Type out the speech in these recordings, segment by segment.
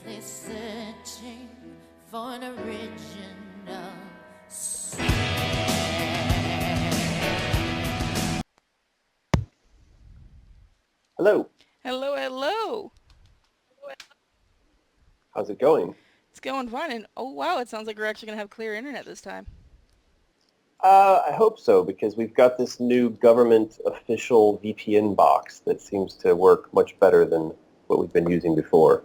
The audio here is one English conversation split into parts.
endlessly searching for an original sound. Hello, Hello, hello. how's it going? It's going fine, and oh wow, it sounds like we're actually gonna have clear internet this time. I hope so because we've got this new government official VPN box that seems to work much better than what we've been using before.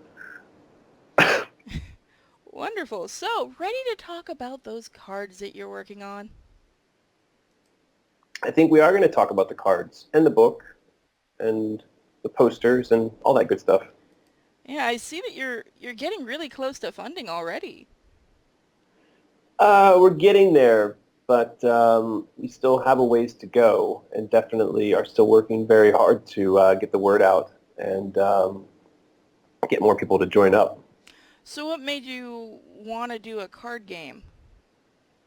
Wonderful. So, ready to talk about those cards that you're working on? I think we are going to talk about the cards and the book and the posters and all that good stuff. Yeah, I see that you're getting really close to funding already. We're getting there, but we still have a ways to go and definitely are still working very hard to get the word out and get more people to join up. So, what made you want to do a card game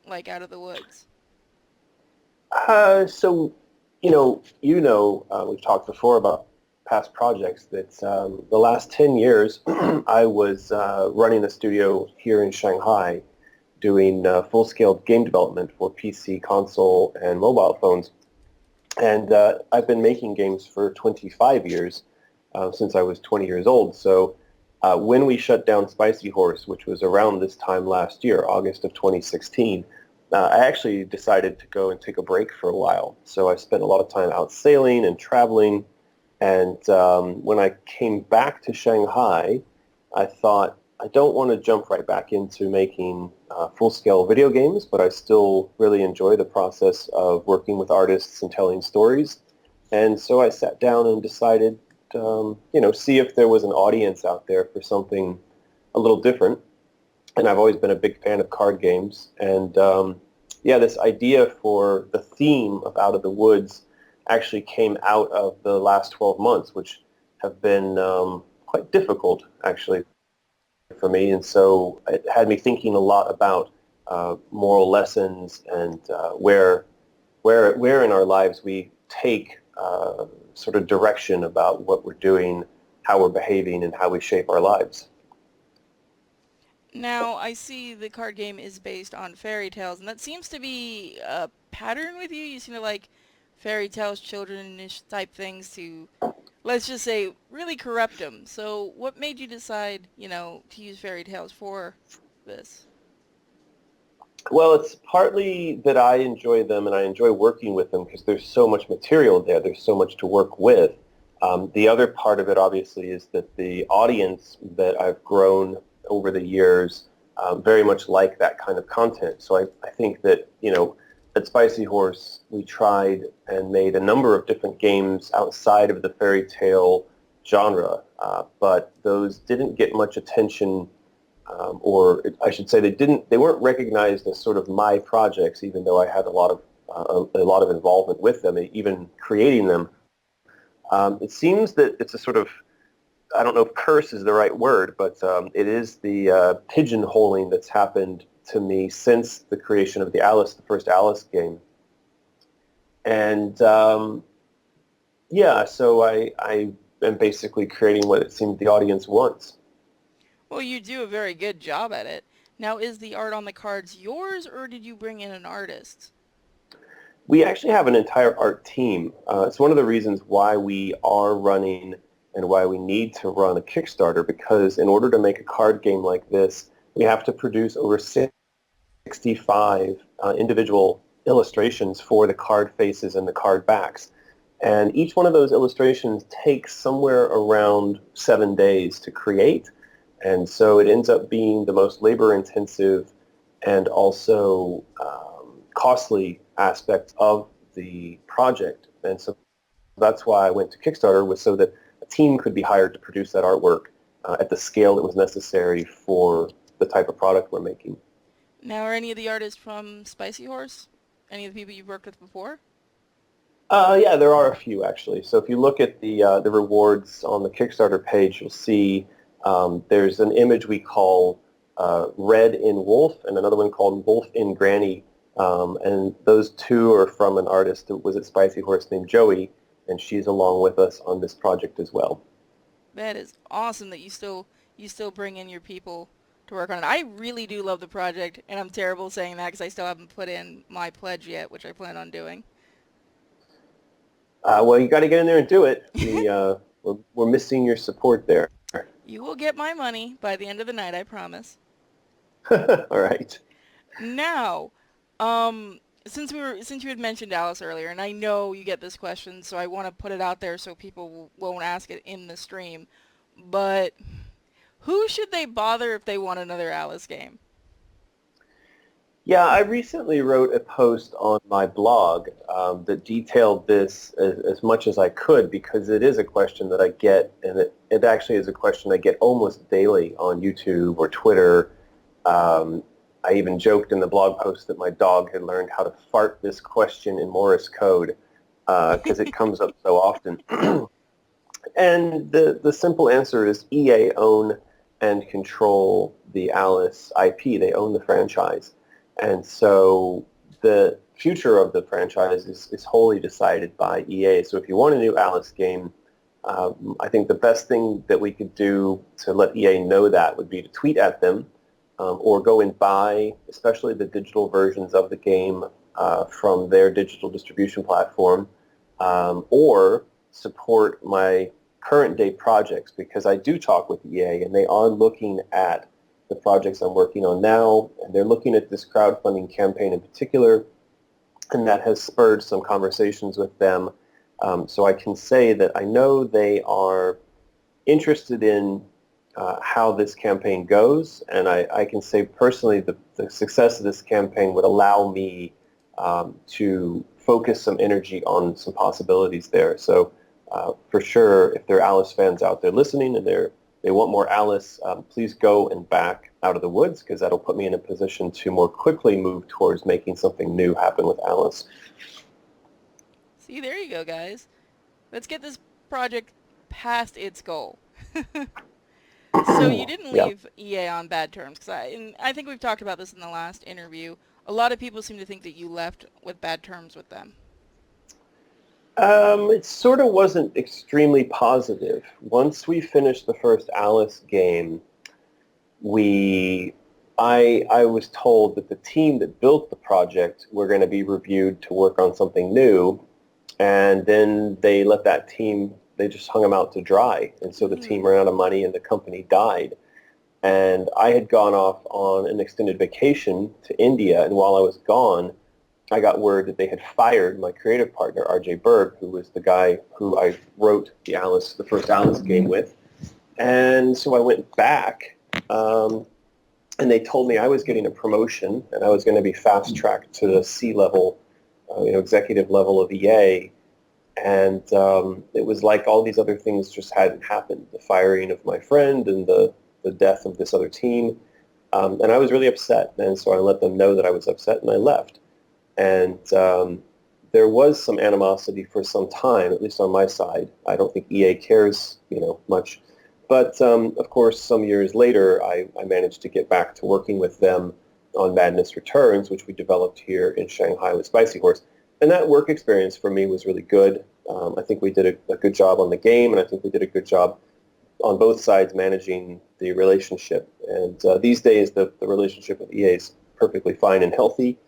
like Out of the Woods? So, we've talked before about past projects that the last 10 years I was running a studio here in Shanghai doing full-scale game development for PC, console, and mobile phones. And I've been making games for 25 years since I was 20 years old. So when we shut down Spicy Horse, which was around this time last year, August of 2016, I actually decided to go and take a break for a while. So I spent a lot of time out sailing and traveling. And when I came back to Shanghai, I thought, I don't want to jump right back into making full-scale video games, but I still really enjoy the process of working with artists and telling stories. And so I sat down and decided, see if there was an audience out there for something a little different. And I've always been a big fan of card games. And this idea for the theme of Out of the Woods actually came out of the last 12 months, which have been quite difficult, actually, for me. And so it had me thinking a lot about moral lessons and where in our lives we take sort of direction about what we're doing, how we're behaving, and how we shape our lives. Now, I see the card game is based on fairy tales, and that seems to be a pattern with you. You seem to like fairy tales, children-ish type things to, let's just say, really corrupt them. So, what made you decide, to use fairy tales for this? Well, it's partly that I enjoy them and I enjoy working with them because there's so much material there. There's so much to work with. The other part of it, obviously, is that the audience that I've grown over the years very much like that kind of content. So I think that, at Spicy Horse, we tried and made a number of different games outside of the fairy tale genre, but those didn't get much attention or I should say they weren't recognized as sort of my projects, even though I had a lot of involvement with them, even creating them. It seems that it's a sort of, I don't know if curse is the right word, but it is the pigeonholing that's happened to me since the creation of the first Alice game. And so I am basically creating what it seems the audience wants. Well, you do a very good job at it. Now, is the art on the cards yours, or did you bring in an artist? We actually have an entire art team. It's one of the reasons why we are running and why we need to run a Kickstarter, because in order to make a card game like this, we have to produce over 65 individual illustrations for the card faces and the card backs. And each one of those illustrations takes somewhere around 7 days to create. And so it ends up being the most labor-intensive and also costly aspect of the project. And so that's why I went to Kickstarter, was so that a team could be hired to produce that artwork at the scale that was necessary for the type of product we're making. Now, are any of the artists from Spicy Horse? Any of the people you've worked with before? Yeah, there are a few actually. So if you look at the rewards on the Kickstarter page, you'll see there's an image we call Red in Wolf and another one called Wolf in Granny. And those two are from an artist that was at Spicy Horse named Joey, and she's along with us on this project as well. That is awesome that you still you still bring in your people to work on it. I really do love the project, and I'm terrible saying that because I still haven't put in my pledge yet, which I plan on doing. Well, you got to get in there and do it. We're missing your support there. You will get my money by the end of the night, I promise. All right. Now, since you had mentioned Alice earlier, and I know you get this question, so I want to put it out there so people won't ask it in the stream, but who should they bother if they want another Alice game? Yeah, I recently wrote a post on my blog that detailed this as much as I could because it is a question that I get, and it actually is a question I get almost daily on YouTube or Twitter. I even joked in the blog post that my dog had learned how to fart this question in Morse code because it comes up so often. And the simple answer is EA own and control the Alice IP. They own the franchise. And so the future of the franchise is wholly decided by EA. So if you want a new Alice game, I think the best thing that we could do to let EA know that would be to tweet at them or go and buy, especially the digital versions of the game from their digital distribution platform, or support my current day projects because I do talk with EA and they are looking at the projects I'm working on now, and they're looking at this crowdfunding campaign in particular, and that has spurred some conversations with them. So I can say that I know they are interested in how this campaign goes, and I can say personally the success of this campaign would allow me to focus some energy on some possibilities there. So for sure, if there are Alice fans out there listening and they want more Alice, please go and back Out of the Woods because that'll put me in a position to more quickly move towards making something new happen with Alice. See, there you go, guys. Let's get this project past its goal. So you didn't Yeah. leave EA on bad terms, because I think we've talked about this in the last interview. A lot of people seem to think that you left with bad terms with them. It sort of wasn't extremely positive. Once we finished the first Alice game, I was told that the team that built the project were going to be reviewed to work on something new, and then they let that team, they just hung them out to dry, and so the team ran out of money and the company died. And I had gone off on an extended vacation to India, and while I was gone, I got word that they had fired my creative partner, R.J. Berg, who was the guy who I wrote the first Alice game with. And so I went back, and they told me I was getting a promotion, and I was going to be fast-tracked to the C-level, executive level of EA. And it was like all these other things just hadn't happened. The firing of my friend and the death of this other team. And I was really upset. And so I let them know that I was upset, and I left. And there was some animosity for some time, at least on my side. I don't think EA cares, much. But of course, some years later, I managed to get back to working with them on Madness Returns, which we developed here in Shanghai with Spicy Horse. And that work experience for me was really good. I think we did a good job on the game, and I think we did a good job on both sides managing the relationship. And these days, the relationship with EA is perfectly fine and healthy.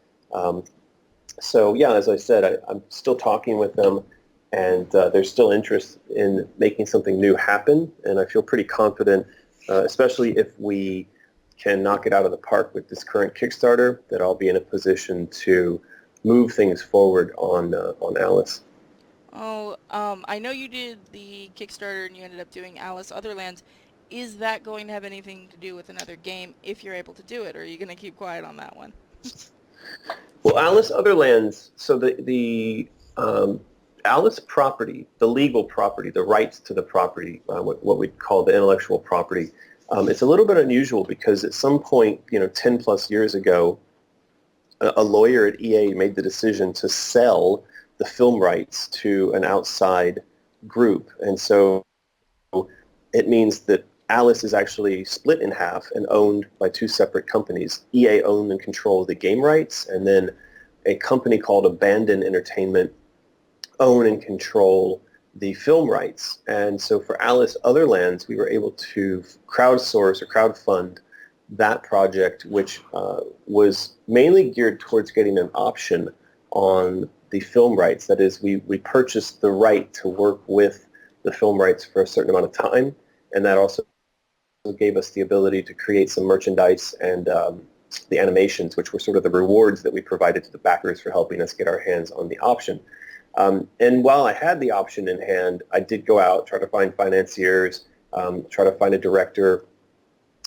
So yeah, as I said, I'm still talking with them, and there's still interest in making something new happen. And I feel pretty confident, especially if we can knock it out of the park with this current Kickstarter, that I'll be in a position to move things forward on Alice. Oh, I know you did the Kickstarter and you ended up doing Alice Otherlands. Is that going to have anything to do with another game if you're able to do it, or are you going to keep quiet on that one? Well, Alice Otherlands, so the Alice property, the legal property, the rights to the property, what we'd call the intellectual property, it's a little bit unusual because at some point, 10 plus years ago, a lawyer at EA made the decision to sell the film rights to an outside group. And so it means that Alice is actually split in half and owned by two separate companies. EA owned and controlled the game rights, and then a company called Abandon Entertainment own and control the film rights. And so for Alice Otherlands, we were able to crowdsource or crowdfund that project, which was mainly geared towards getting an option on the film rights. That is, we purchased the right to work with the film rights for a certain amount of time, and that also gave us the ability to create some merchandise and the animations, which were sort of the rewards that we provided to the backers for helping us get our hands on the option. And while I had the option in hand, I did go out, try to find financiers, try to find a director,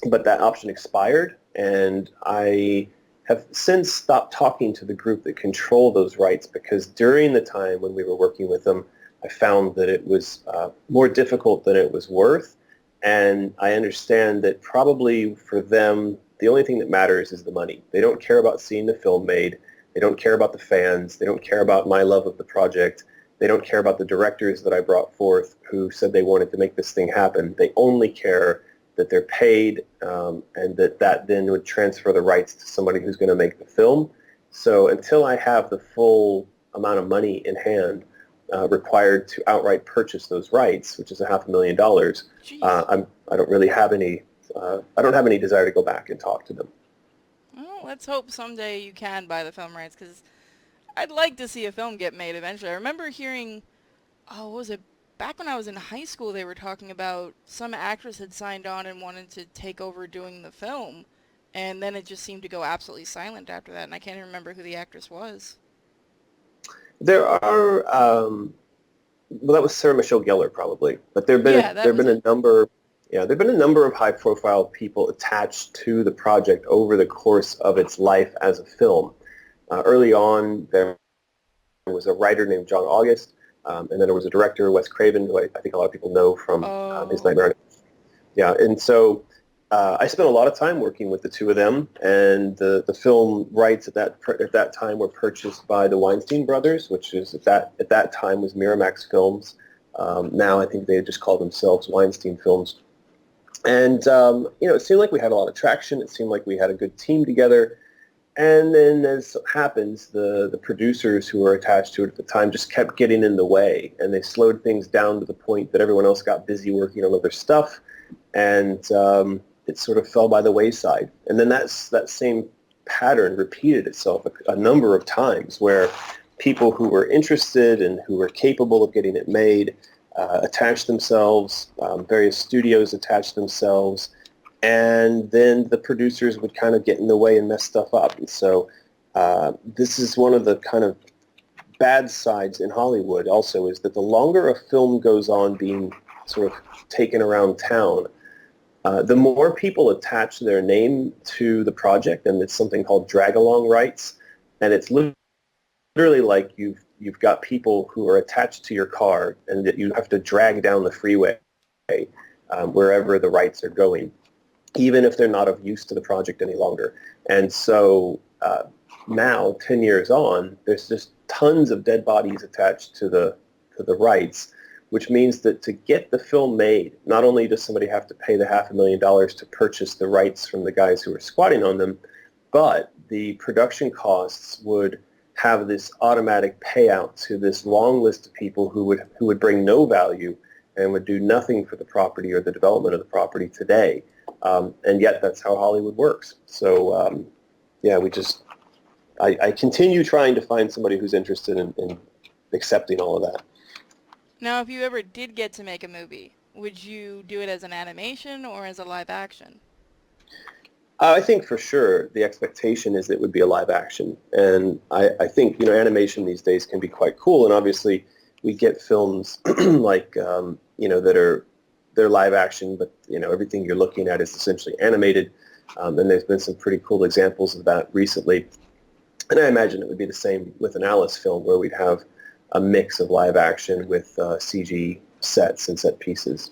but that option expired, and I have since stopped talking to the group that control those rights, because during the time when we were working with them, I found that it was more difficult than it was worth, and I understand that probably for them, the only thing that matters is the money. They don't care about seeing the film made. They don't care about the fans. They don't care about my love of the project. They don't care about the directors that I brought forth who said they wanted to make this thing happen. They only care that they're paid, and that then would transfer the rights to somebody who's going to make the film. So until I have the full amount of money in hand required to outright purchase those rights, which is $500,000, I don't really have any. I don't have any desire to go back and talk to them. Well, let's hope someday you can buy the film rights, because I'd like to see a film get made eventually. I remember hearing, oh, what was it? Back when I was in high school, they were talking about some actress had signed on and wanted to take over doing the film, and then it just seemed to go absolutely silent after that, and I can't even remember who the actress was. There are, well, that was Sarah Michelle Gellar probably, but Yeah, that there've was been a it. number, yeah, there've been a number of high-profile people attached to the project over the course of its life as a film. Early on, there was a writer named John August, and then there was a director, Wes Craven, who I think a lot of people know from his Oh, Nightmare. Yeah, and so I spent a lot of time working with the two of them, and the film rights at that time were purchased by the Weinstein brothers, which is at that time was Miramax Films. Now I think they just call themselves Weinstein Films. And it seemed like we had a lot of traction. It seemed like we had a good team together. And then, as happens, the producers who were attached to it at the time just kept getting in the way, and they slowed things down to the point that everyone else got busy working on other stuff, and it sort of fell by the wayside. And then that same pattern repeated itself a number of times, where people who were interested and who were capable of getting it made attached themselves, various studios attached themselves, and then the producers would kind of get in the way and mess stuff up. And so this is one of the kind of bad sides in Hollywood also, is that the longer a film goes on being sort of taken around town, the more people attach their name to the project, and it's something called drag-along rights, and it's literally like you've got people who are attached to your car, and that you have to drag down the freeway wherever the rights are going, even if they're not of use to the project any longer. And so now, 10 years on, there's just tons of dead bodies attached to the rights, which means that to get the film made, not only does somebody have to pay the $500,000 to purchase the rights from the guys who are squatting on them, but the production costs would have this automatic payout to this long list of people who would bring no value and would do nothing for the property or the development of the property today. And yet that's how Hollywood works. So yeah, I continue trying to find somebody who's interested in accepting all of that. now if you ever did get to make a movie, would you do it as an animation or as a live action? I think for sure the expectation is it would be a live action. And I think, animation these days can be quite cool. And obviously we get films like, they're live action, but, everything you're looking at is essentially animated. And there's been some pretty cool examples of that recently. And I imagine it would be the same with an Alice film, where we'd have a mix of live action with CG sets and set pieces.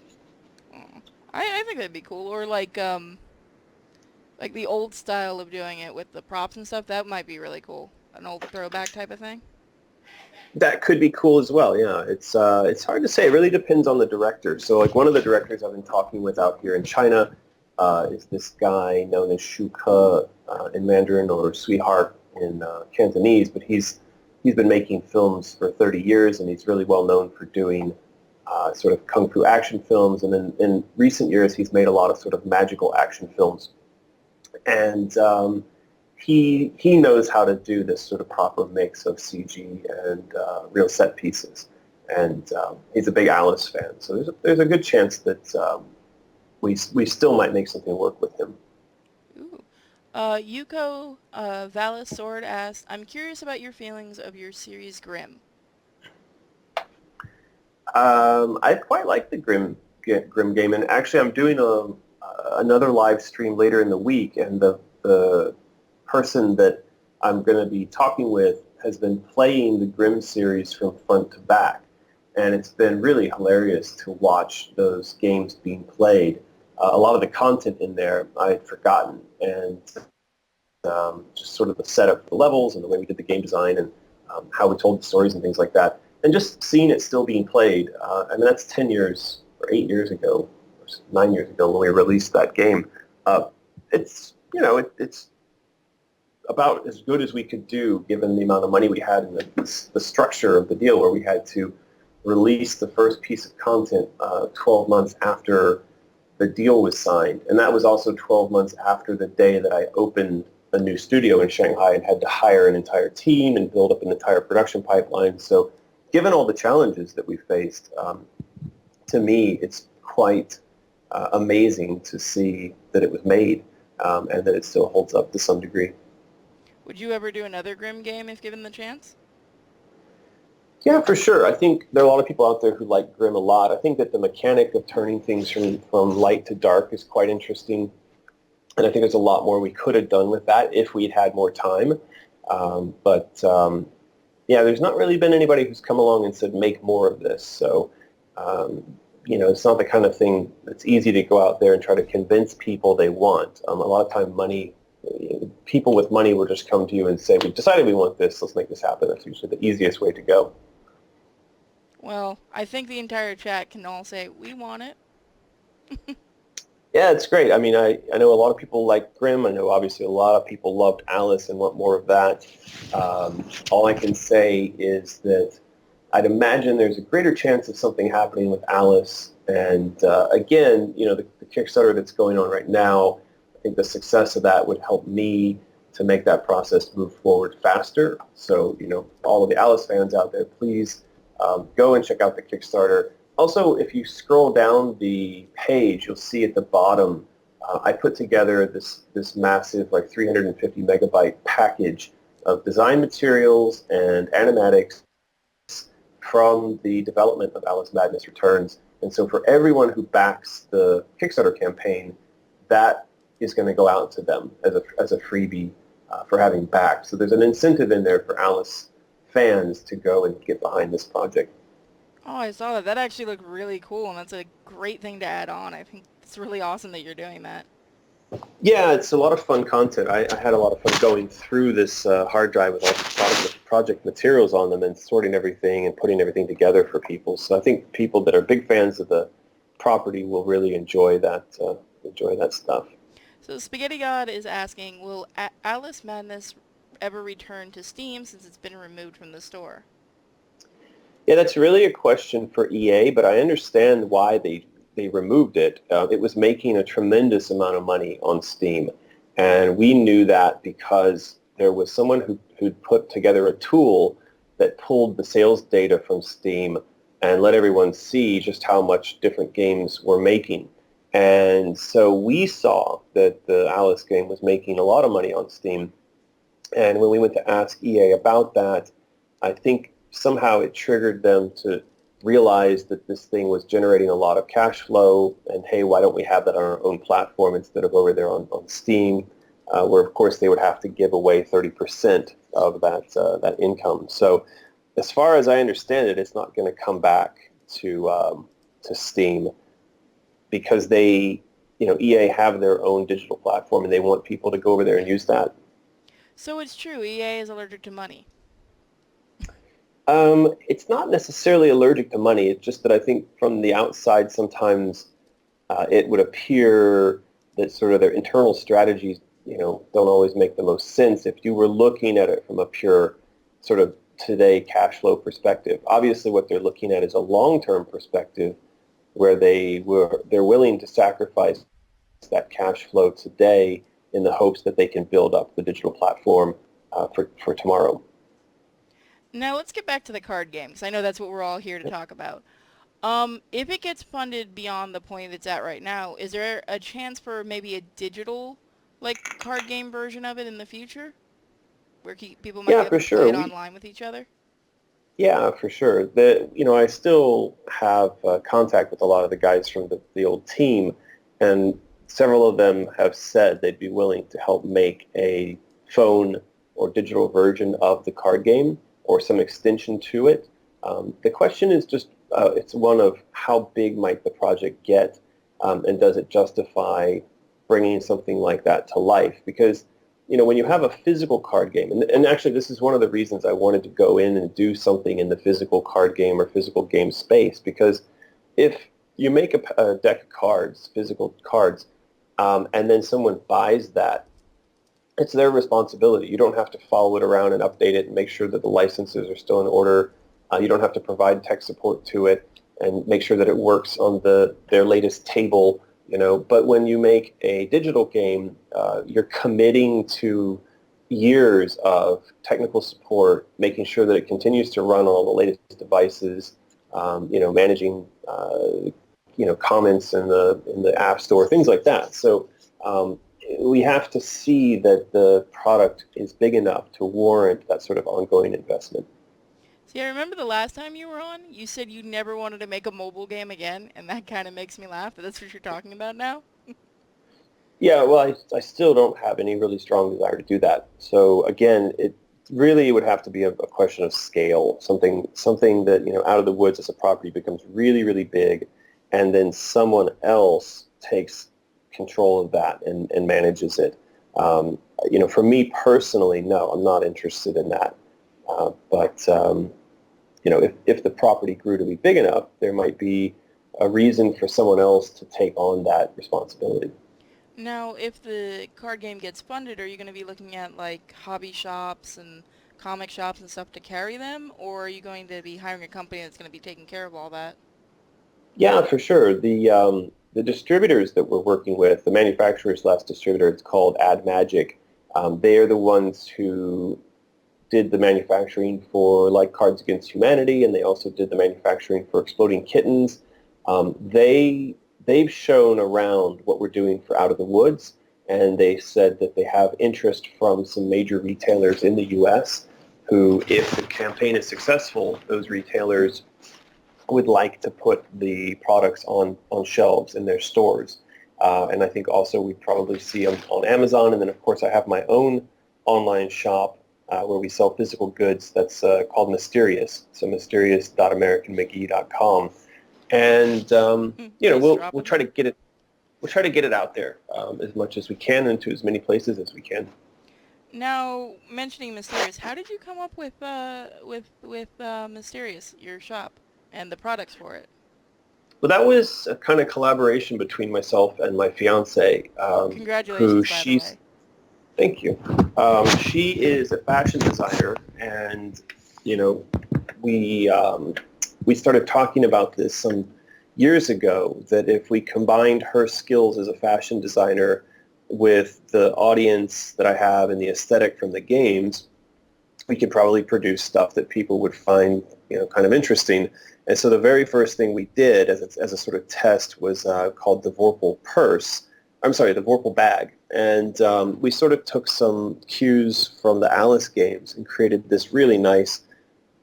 Mm. I think that'd be cool. Or like the old style of doing it with the props and stuff, that might be really cool. An old throwback type of thing. That could be cool as well. Yeah, it's hard to say. It really depends on the director. So, like, one of the directors I've been talking with out here in China is this guy known as Shu Ke in Mandarin, or Sweetheart in Cantonese. But he's been making films for 30 years, and he's really well known for doing sort of kung fu action films, and then in recent years he's made a lot of sort of magical action films. And he knows how to do this sort of proper mix of CG and real set pieces. And he's a big Alice fan, so there's a good chance that we still might make something work with him. Ooh. Yuko Valis Sword asked, I'm curious about your feelings of your series Grimm. I quite like the Grim game, and actually I'm doing another live stream later in the week, and the person that I'm going to be talking with has been playing the Grim series from front to back, and it's been really hilarious to watch those games being played. A lot of the content in there I had forgotten, and just sort of the setup of the levels and the way we did the game design and how we told the stories and things like that. And just seeing it still being played, I mean, that's 10 years or 8 years ago, or 9 years ago when we released that game. It's, it's about as good as we could do given the amount of money we had and the structure of the deal, where we had to release the first piece of content 12 months after the deal was signed. And that was also 12 months after the day that I opened a new studio in Shanghai and had to hire an entire team and build up an entire production pipeline. So given all the challenges that we faced, to me, it's quite amazing to see that it was made and that it still holds up to some degree. Would you ever do another Grimm game if given the chance? Yeah, for sure. I think there are a lot of people out there who like Grimm a lot. I think that the mechanic of turning things from light to dark is quite interesting. And I think there's a lot more we could have done with that if we'd had more time. Yeah, there's not really been anybody who's come along and said, make more of this. So, it's not the kind of thing that's easy to go out there and try to convince people they want. A lot of time people with money will just come to you and say, we decided we want this, let's make this happen. That's usually the easiest way to go. Well, I think the entire chat can all say, we want it. Yeah, it's great. I mean, I know a lot of people like Grimm. I know obviously a lot of people loved Alice and want more of that. All I can say is that I'd imagine there's a greater chance of something happening with Alice. And again, the Kickstarter that's going on right now, I think the success of that would help me to make that process move forward faster. So, all of the Alice fans out there, please go and check out the Kickstarter. Also, if you scroll down the page, you'll see at the bottom, I put together this massive, 350 megabyte package of design materials and animatics from the development of Alice Madness Returns. And so for everyone who backs the Kickstarter campaign, that is going to go out to them as a freebie for having backed. So there's an incentive in there for Alice fans to go and get behind this project. Oh, I saw that. That actually looked really cool, and that's a great thing to add on. I think it's really awesome that you're doing that. Yeah, it's a lot of fun content. I had a lot of fun going through this hard drive with all the project materials on them and sorting everything and putting everything together for people. So I think people that are big fans of the property will really enjoy that stuff. So Spaghetti God is asking, will Alice Madness ever return to Steam since it's been removed from the store? Yeah, that's really a question for EA, but I understand why they removed it. It was making a tremendous amount of money on Steam, and we knew that because there was someone who'd put together a tool that pulled the sales data from Steam and let everyone see just how much different games were making. And so we saw that the Alice game was making a lot of money on Steam, and when we went to ask EA about that, I think somehow it triggered them to realize that this thing was generating a lot of cash flow, and hey, why don't we have that on our own platform instead of over there on Steam, where of course they would have to give away 30% of that income. So as far as I understand it, it's not going to come back to Steam because EA have their own digital platform and they want people to go over there and use that. So it's true, EA is allergic to money. It's not necessarily allergic to money. It's just that I think from the outside sometimes it would appear that sort of their internal strategies, don't always make the most sense. If you were looking at it from a pure sort of today cash flow perspective. Obviously, what they're looking at is a long-term perspective where they're willing to sacrifice that cash flow today in the hopes that they can build up the digital platform for tomorrow. Now let's get back to the card game, because I know that's what we're all here to talk about. If it gets funded beyond the point it's at right now, is there a chance for maybe a digital, like, card game version of it in the future? Where people might be Yeah, able for to play sure. it online with each other? Yeah, for sure. I still have contact with a lot of the guys from the old team, and several of them have said they'd be willing to help make a phone or digital version of the card game or some extension to it. The question is just, it's one of how big might the project get, and does it justify bringing something like that to life? Because when you have a physical card game, and actually this is one of the reasons I wanted to go in and do something in the physical card game or physical game space, because if you make a deck of cards, physical cards, and then someone buys that, it's their responsibility. You don't have to follow it around and update it and make sure that the licenses are still in order. You don't have to provide tech support to it and make sure that it works on their latest table. But when you make a digital game, you're committing to years of technical support, making sure that it continues to run on all the latest devices, managing, comments in the App Store, things like that. So we have to see that the product is big enough to warrant that sort of ongoing investment. See, I remember the last time you were on, you said you never wanted to make a mobile game again, and that kind of makes me laugh, but that's what you're talking about now? Yeah, well, I still don't have any really strong desire to do that. So again, it really would have to be a question of scale, something that, Out of the Woods as a property becomes really, really big, and then someone else takes control of that and manages it. For me personally, no, I'm not interested in that. But if the property grew to be big enough, there might be a reason for someone else to take on that responsibility. Now, if the card game gets funded, are you going to be looking at, like, hobby shops and comic shops and stuff to carry them, or are you going to be hiring a company that's going to be taking care of all that? Yeah, for sure. The distributors that we're working with, the manufacturer's last distributor, it's called Ad Magic. They are the ones who did the manufacturing for like Cards Against Humanity, and they also did the manufacturing for Exploding Kittens. They've shown around what we're doing for Out of the Woods, and they said that they have interest from some major retailers in the U.S. who, if the campaign is successful, those retailers would like to put the products on shelves in their stores. And I think also we'd probably see them on Amazon. And then, of course, I have my own online shop where we sell physical goods that's called Mysterious. So mysterious.americanmcgee.com. And, we'll try to get it. We'll try to get it out there as much as we can into as many places as we can. Now, mentioning Mysterious, how did you come up with Mysterious, your shop, and the products for it? Well, that was a kind of collaboration between myself and my fiance. Congratulations, by the way. Thank you. She is a fashion designer, and we started talking about this some years ago. That if we combined her skills as a fashion designer with the audience that I have and the aesthetic from the games, we could probably produce stuff that people would find kind of interesting. And so the very first thing we did as a sort of test was called the Vorpal purse. I'm sorry, the Vorpal bag. And we sort of took some cues from the Alice games and created this really nice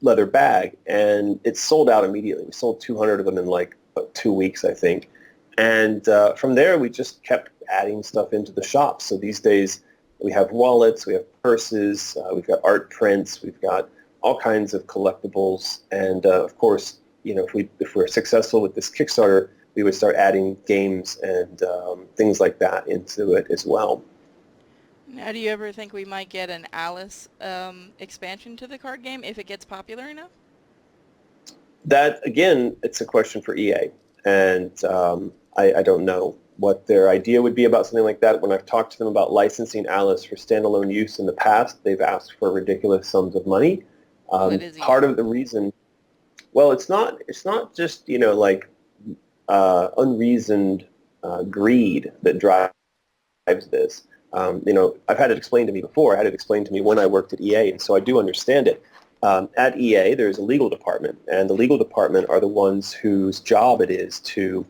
leather bag. And it sold out immediately. We sold 200 of them in like 2 weeks, I think. And from there, we just kept adding stuff into the shop. So these days, we have wallets, we have purses, we've got art prints, we've got all kinds of collectibles. And of course, if we're successful with this Kickstarter, we would start adding games and things like that into it as well. Now, do you ever think we might get an Alice expansion to the card game if it gets popular enough? That, again, it's a question for EA. And I don't know what their idea would be about something like that. When I've talked to them about licensing Alice for standalone use in the past, they've asked for ridiculous sums of money. Well, it is Part evil. of the reason, well, it's not just, like unreasoned greed that drives this. I've had it explained to me before. I had it explained to me when I worked at EA, and so I do understand it. At EA, there's a legal department, and the legal department are the ones whose job it is to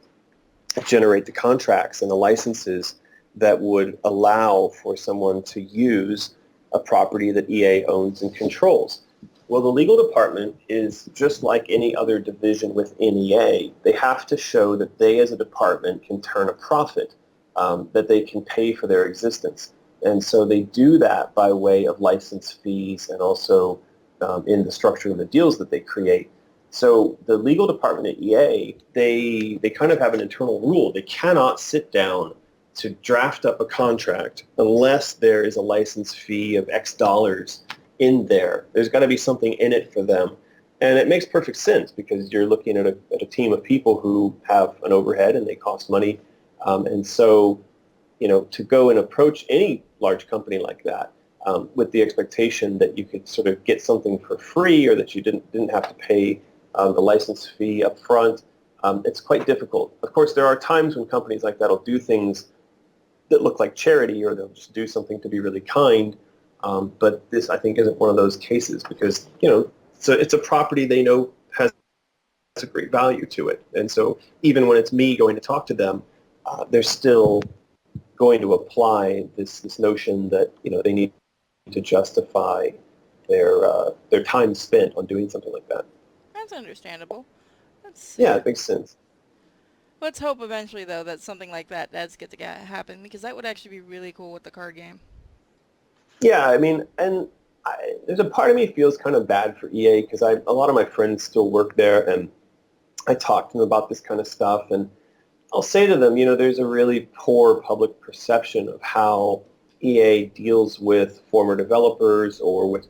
generate the contracts and the licenses that would allow for someone to use a property that EA owns and controls. Well, the legal department is just like any other division within EA. They have to show that they as a department can turn a profit, that they can pay for their existence. And so they do that by way of license fees and also in the structure of the deals that they create. So the legal department at EA, they kind of have an internal rule. They cannot sit down to draft up a contract unless there is a license fee of X dollars in there. There's got to be something in it for them. And it makes perfect sense because you're looking at a team of people who have an overhead and they cost money. And so, to go and approach any large company like that with the expectation that you could sort of get something for free or that you didn't have to pay the license fee up front, it's quite difficult. Of course, there are times when companies like that will do things that look like charity or they'll just do something to be really kind. But this, I think, isn't one of those cases because, so it's a property they know has a great value to it. And so even when it's me going to talk to them, they're still going to apply this notion that, they need to justify their time spent on doing something like that. That's understandable. Let's Yeah, see. it makes sense. Let's hope eventually, though, that something like that does get to happen because that would actually be really cool with the card game. Yeah, I mean, and there's a part of me feels kind of bad for EA because a lot of my friends still work there, and I talk to them about this kind of stuff, and I'll say to them, there's a really poor public perception of how EA deals with former developers or with,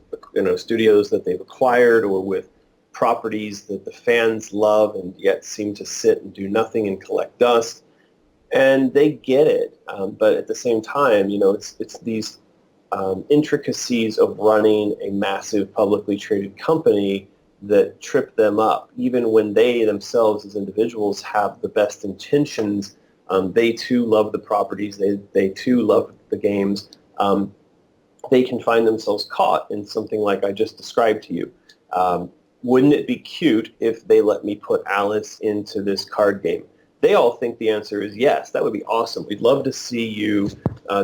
studios that they've acquired or with properties that the fans love and yet seem to sit and do nothing and collect dust. And they get it, but at the same time, it's these intricacies of running a massive publicly traded company that trip them up. Even when they themselves as individuals have the best intentions, they too love the properties, they too love the games. They can find themselves caught in something like I just described to you. Wouldn't it be cute if they let me put Alice into this card game? They all think the answer is yes. That would be awesome. We'd love to see you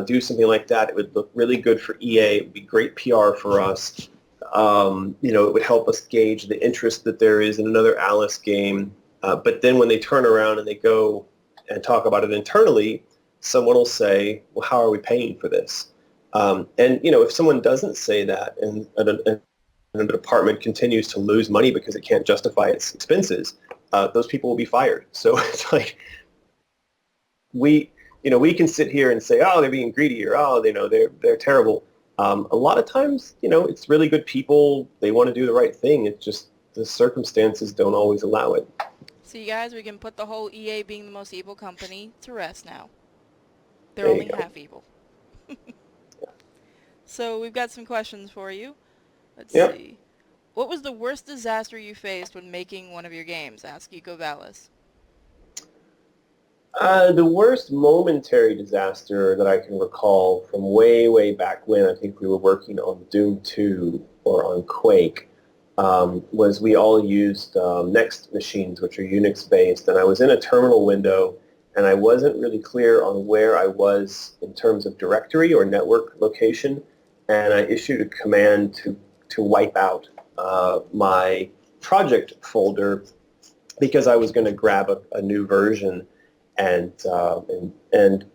do something like that. It would look really good for EA. It would be great PR for us. It would help us gauge the interest that there is in another Alice game. But then when they turn around and they go and talk about it internally, someone will say, well, how are we paying for this? If someone doesn't say that and a department continues to lose money because it can't justify its expenses, those people will be fired. So it's like we can sit here and say, oh, they're being greedy or, oh, they're terrible. A lot of times, it's really good people. They want to do the right thing. It's just the circumstances don't always allow it. See, guys, we can put the whole EA being the most evil company to rest now. They're There you only go. half evil. So we've got some questions for you. Let's Yep. see. What was the worst disaster you faced when making one of your games? Ask Eco Vallis. The worst momentary disaster that I can recall from way, way back when I think we were working on Doom 2 or on Quake was we all used Next machines, which are Unix-based, and I was in a terminal window, and I wasn't really clear on where I was in terms of directory or network location, and I issued a command to wipe out my project folder because I was going to grab a new version, and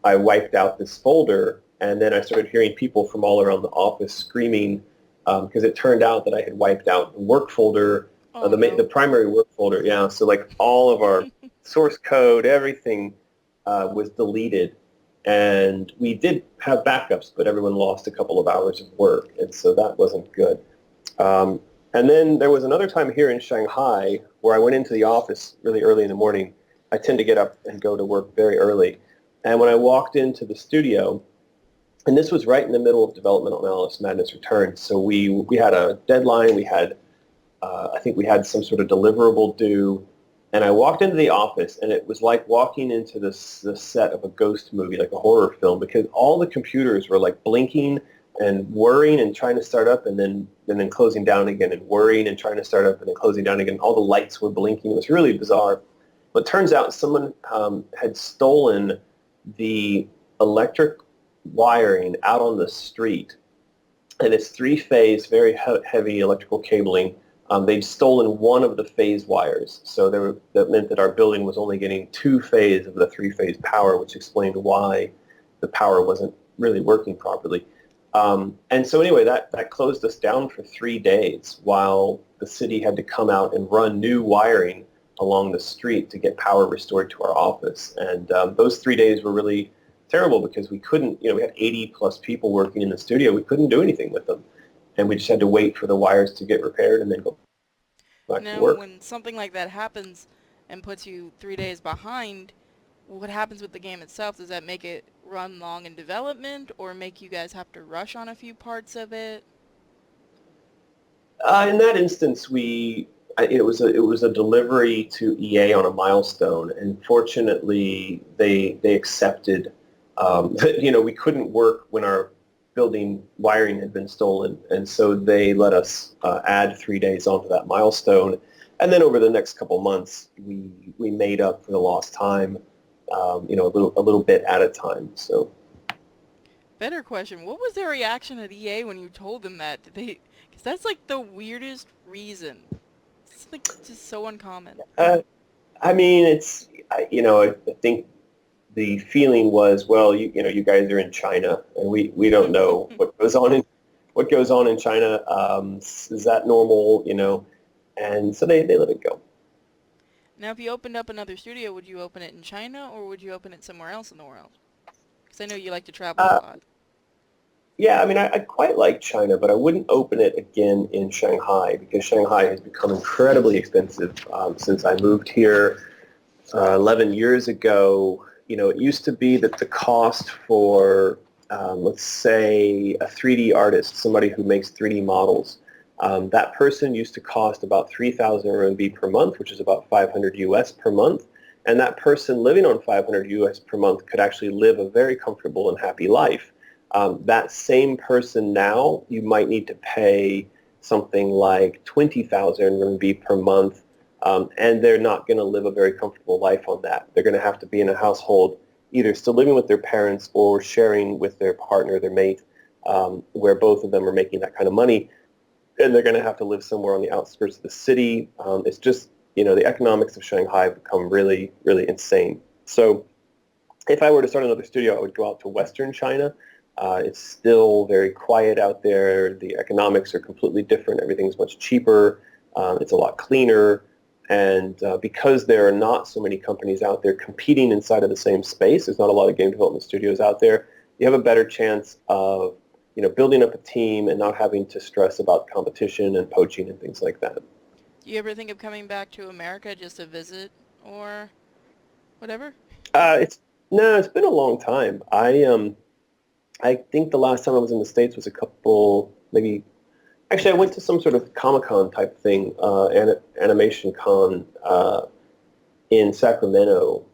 I wiped out this folder, and then I started hearing people from all around the office screaming because it turned out that I had wiped out the work folder, Oh the no. primary work folder. Yeah, so like all of our source code, everything was deleted, and we did have backups, but everyone lost a couple of hours of work, and so that wasn't good. Um, and then there was another time here in Shanghai where I went into the office really early in the morning. I tend to get up and go to work very early. And when I walked into the studio, and this was right in the middle of development on Alice Madness Returns, so we had a deadline. We had I think we had some sort of deliverable due, and I walked into the office, and it was like walking into the set of a ghost movie, like a horror film, because all the computers were like blinking and whirring and trying to start up, and then closing down again, and whirring and trying to start up, and then closing down again. All the lights were blinking. It was really bizarre. But it turns out someone had stolen the electric wiring out on the street, and it's three-phase, very heavy electrical cabling. They'd stolen one of the phase wires, so that meant that our building was only getting two-phase of the three-phase power, which explained why the power wasn't really working properly. And so anyway, that closed us down for 3 days while the city had to come out and run new wiring along the street to get power restored to our office. And those 3 days were really terrible because we couldn't, we had 80 plus people working in the studio. We couldn't do anything with them. And we just had to wait for the wires to get repaired and then go back to Now, work. when something like that happens and puts you 3 days behind, what happens with the game itself? Does that make it run long in development, or make you guys have to rush on a few parts of it? In that instance, it was a delivery to EA on a milestone, and fortunately, they accepted that we couldn't work when our building wiring had been stolen, and so they let us add 3 days onto that milestone, and then over the next couple months, we made up for the lost time, a little bit at a time. So. Better question, what was their reaction at EA when you told them that? Did they... Because that's like the weirdest reason. It's like just so uncommon. I mean, I think the feeling was, well, you guys are in China, and we don't know what goes on in China. Is that normal? And so they let it go. Now, if you opened up another studio, would you open it in China, or would you open it somewhere else in the world? Because I know you like to travel a lot. Yeah, I mean, I quite like China, but I wouldn't open it again in Shanghai because Shanghai has become incredibly expensive since I moved here 11 years ago. It used to be that the cost for, let's say, a 3D artist, somebody who makes 3D models, that person used to cost about 3,000 RMB per month, which is about 500 US per month. And that person living on 500 US per month could actually live a very comfortable and happy life. That same person now, you might need to pay something like 20,000 RMB per month, and they're not going to live a very comfortable life on that. They're going to have to be in a household, either still living with their parents or sharing with their partner, their mate, where both of them are making that kind of money, and they're going to have to live somewhere on the outskirts of the city. It's just, the economics of Shanghai have become really, really insane. So if I were to start another studio, I would go out to Western China. It's still very quiet out there. The economics are completely different. Everything's much cheaper. It's a lot cleaner. And because there are not so many companies out there competing inside of the same space, there's not a lot of game development studios out there, you have a better chance of building up a team and not having to stress about competition and poaching and things like that. Do you ever think of coming back to America just to visit or whatever? It's been a long time. I think the last time I was in the States was a couple, maybe, actually I went to some sort of Comic-Con type thing, Animation Con in Sacramento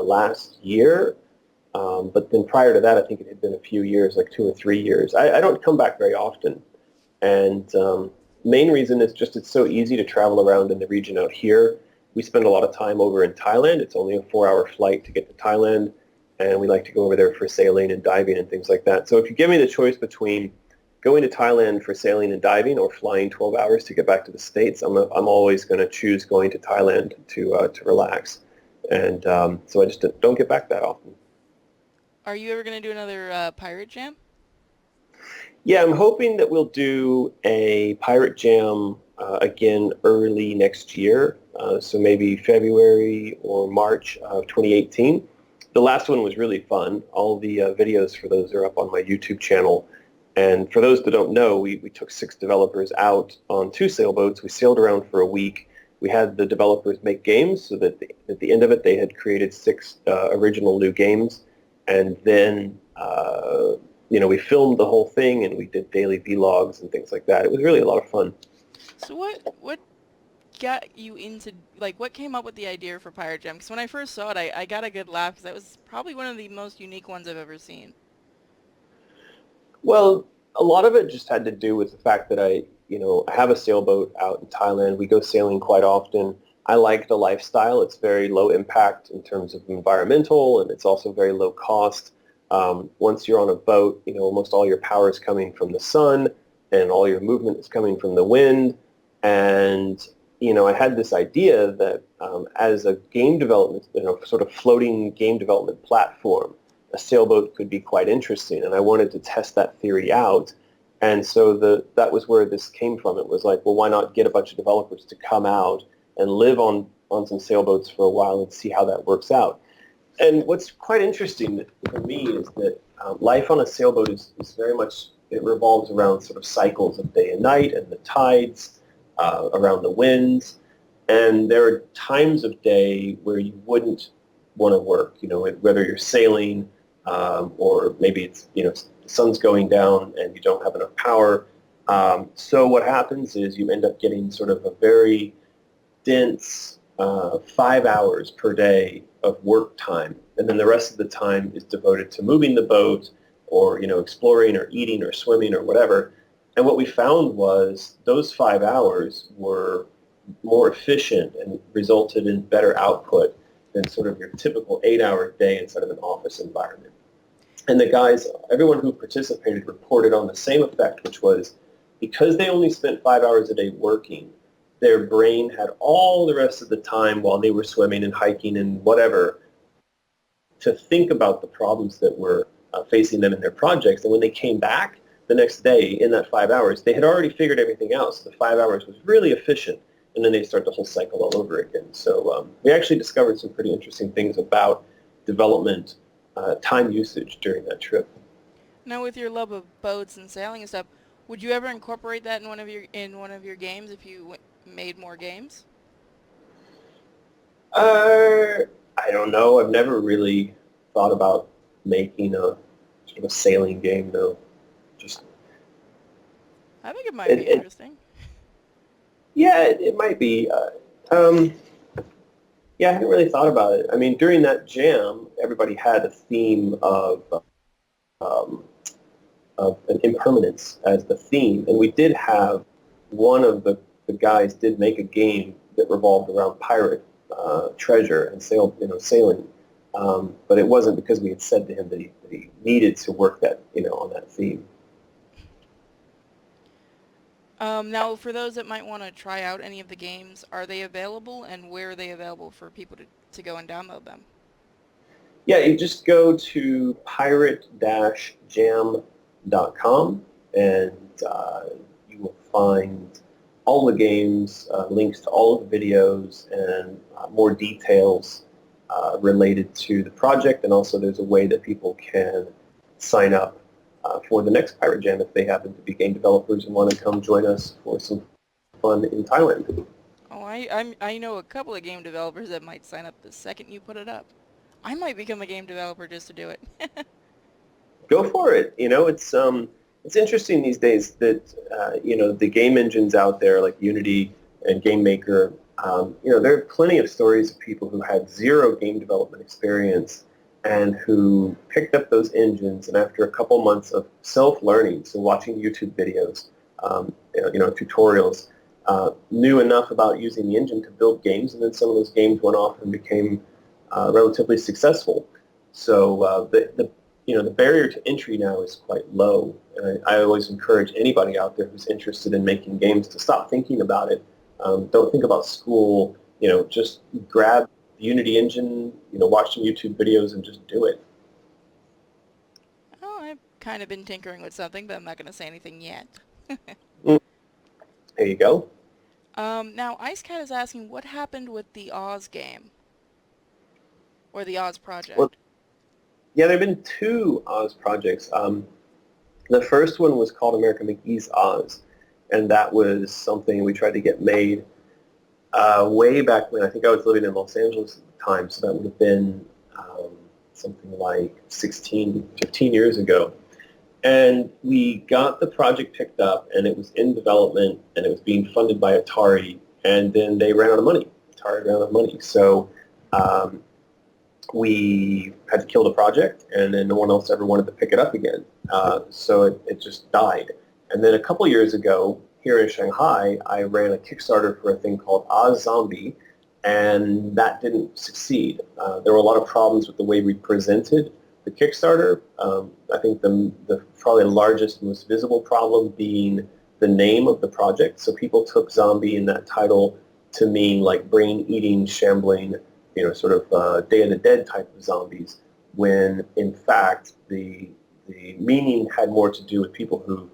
last year. But then prior to that, I think it had been a few years, like 2 or 3 years. I don't come back very often. And main reason is just it's so easy to travel around in the region out here. We spend a lot of time over in Thailand. It's only a 4-hour flight to get to Thailand. And we like to go over there for sailing and diving and things like that. So if you give me the choice between going to Thailand for sailing and diving or flying 12 hours to get back to the States, I'm always going to choose going to Thailand to relax. And so I just don't get back that often. Are you ever going to do another Pirate Jam? Yeah, I'm hoping that we'll do a Pirate Jam again early next year, so maybe February or March of 2018. The last one was really fun. All the videos for those are up on my YouTube channel. And for those that don't know, we took 6 developers out on 2 sailboats. We sailed around for a week. We had the developers make games so that at the end of it, they had created 6 original new games. And then, we filmed the whole thing and we did daily vlogs and things like that. It was really a lot of fun. So what got you into, like, what came up with the idea for Pirate Jam? Because when I first saw it, I got a good laugh because that was probably one of the most unique ones I've ever seen. Well, a lot of it just had to do with the fact that I have a sailboat out in Thailand. We go sailing quite often. I like the lifestyle. It's very low impact in terms of environmental, and it's also very low cost. Once you're on a boat, almost all your power is coming from the sun, and all your movement is coming from the wind. And I had this idea that as a game development, sort of floating game development platform, a sailboat could be quite interesting, and I wanted to test that theory out. And so that was where this came from. It was like, well, why not get a bunch of developers to come out and live on some sailboats for a while and see how that works out. And what's quite interesting for me is that life on a sailboat is very much, it revolves around sort of cycles of day and night and the tides, around the winds. And there are times of day where you wouldn't want to work, whether you're sailing, or maybe it's, the sun's going down and you don't have enough power. So what happens is you end up getting sort of a very dense 5 hours per day of work time, and then the rest of the time is devoted to moving the boat or, exploring or eating or swimming or whatever. And what we found was those 5 hours were more efficient and resulted in better output than sort of your typical 8-hour day inside of an office environment. And the guys, everyone who participated reported on the same effect, which was because they only spent 5 hours a day working, their brain had all the rest of the time while they were swimming and hiking and whatever to think about the problems that were facing them in their projects. And when they came back the next day in that 5 hours, they had already figured everything out. So the 5 hours was really efficient. And then they start the whole cycle all over again. So we actually discovered some pretty interesting things about development time usage during that trip. Now, with your love of boats and sailing and stuff, would you ever incorporate that in one of your games if you made more games? I don't know. I've never really thought about making a sort of a sailing game, though. Just I think it might be interesting. Yeah, it might be. Yeah, I hadn't really thought about it. I mean, during that jam, everybody had a theme um, of an impermanence as the theme, and we did have one of the guys did make a game that revolved around pirate treasure and sailing, but it wasn't because we had said to him that he needed to work that on that theme. Now, for those that might want to try out any of the games, are they available, and where are they available for people to go and download them? Yeah, you just go to pirate-jam.com, and you will find all the games, links to all of the videos, and more details related to the project. And also there's a way that people can sign up for the next Pirate Jam if they happen to be game developers and want to come join us for some fun in Thailand. Oh, I know a couple of game developers that might sign up the second you put it up. I might become a game developer just to do it. Go for it. It's interesting these days that the game engines out there like Unity and Game Maker. There are plenty of stories of people who had zero game development experience and who picked up those engines, and after a couple months of self-learning, so watching YouTube videos, tutorials, knew enough about using the engine to build games, and then some of those games went off and became relatively successful. So the barrier to entry now is quite low, and I always encourage anybody out there who's interested in making games to stop thinking about it. Don't think about school. Just grab the Unity engine, watch some YouTube videos and just do it. Oh, I've kind of been tinkering with something, but I'm not going to say anything yet. There you go. Now, IceCat is asking, what happened with the Oz game? Or the Oz project? Well, yeah, there have been two Oz projects. The first one was called America McGee's Oz, and that was something we tried to get made way back when. I think I was living in Los Angeles at the time, so that would have been something like 15 years ago. And we got the project picked up, and it was in development, and it was being funded by Atari, and then they ran out of money. Atari ran out of money. So um, we had to kill the project, and then no one else ever wanted to pick it up again. So it just died. And then a couple years ago, here in Shanghai, I ran a Kickstarter for a thing called Zombie, and that didn't succeed. There were a lot of problems with the way we presented the Kickstarter. I think the probably largest, most visible problem being the name of the project. So people took zombie in that title to mean like brain-eating, shambling, sort of Day of the Dead type of zombies, when in fact the meaning had more to do with people who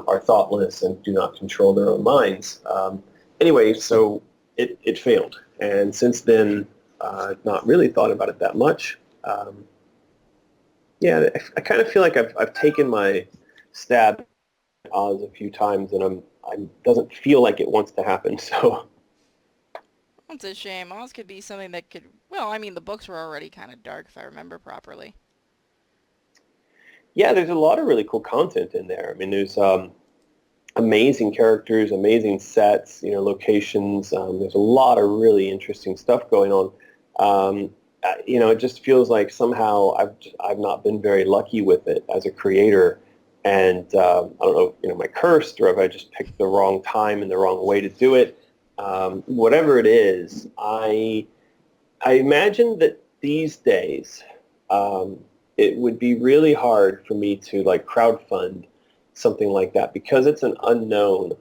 are thoughtless and do not control their own minds. Anyway, so it failed. And since then, I've not really thought about it that much. Yeah, I kind of feel like I've taken my stab at Oz a few times, and I doesn't feel like it wants to happen. So That's a shame. Oz could be something that could... Well, I mean, the books were already kind of dark, if I remember properly. yeah, there's a lot of really cool content in there. I mean, there's amazing characters, amazing sets, locations. There's a lot of really interesting stuff going on. It just feels like somehow I've not been very lucky with it as a creator, and I don't know, am I cursed, or have I just picked the wrong time and the wrong way to do it? Whatever it is, I imagine that these days it would be really hard for me to like crowdfund something like that because it's an unknown.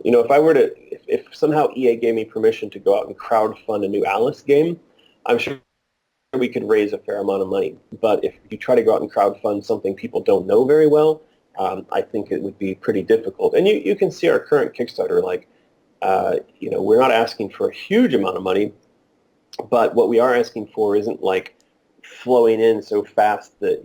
If I were to, if somehow EA gave me permission to go out and crowdfund a new Alice game, I'm sure we could raise a fair amount of money. But if you try to go out and crowdfund something people don't know very well, I think it would be pretty difficult. And you can see our current Kickstarter, like, we're not asking for a huge amount of money, but what we are asking for isn't like flowing in so fast that,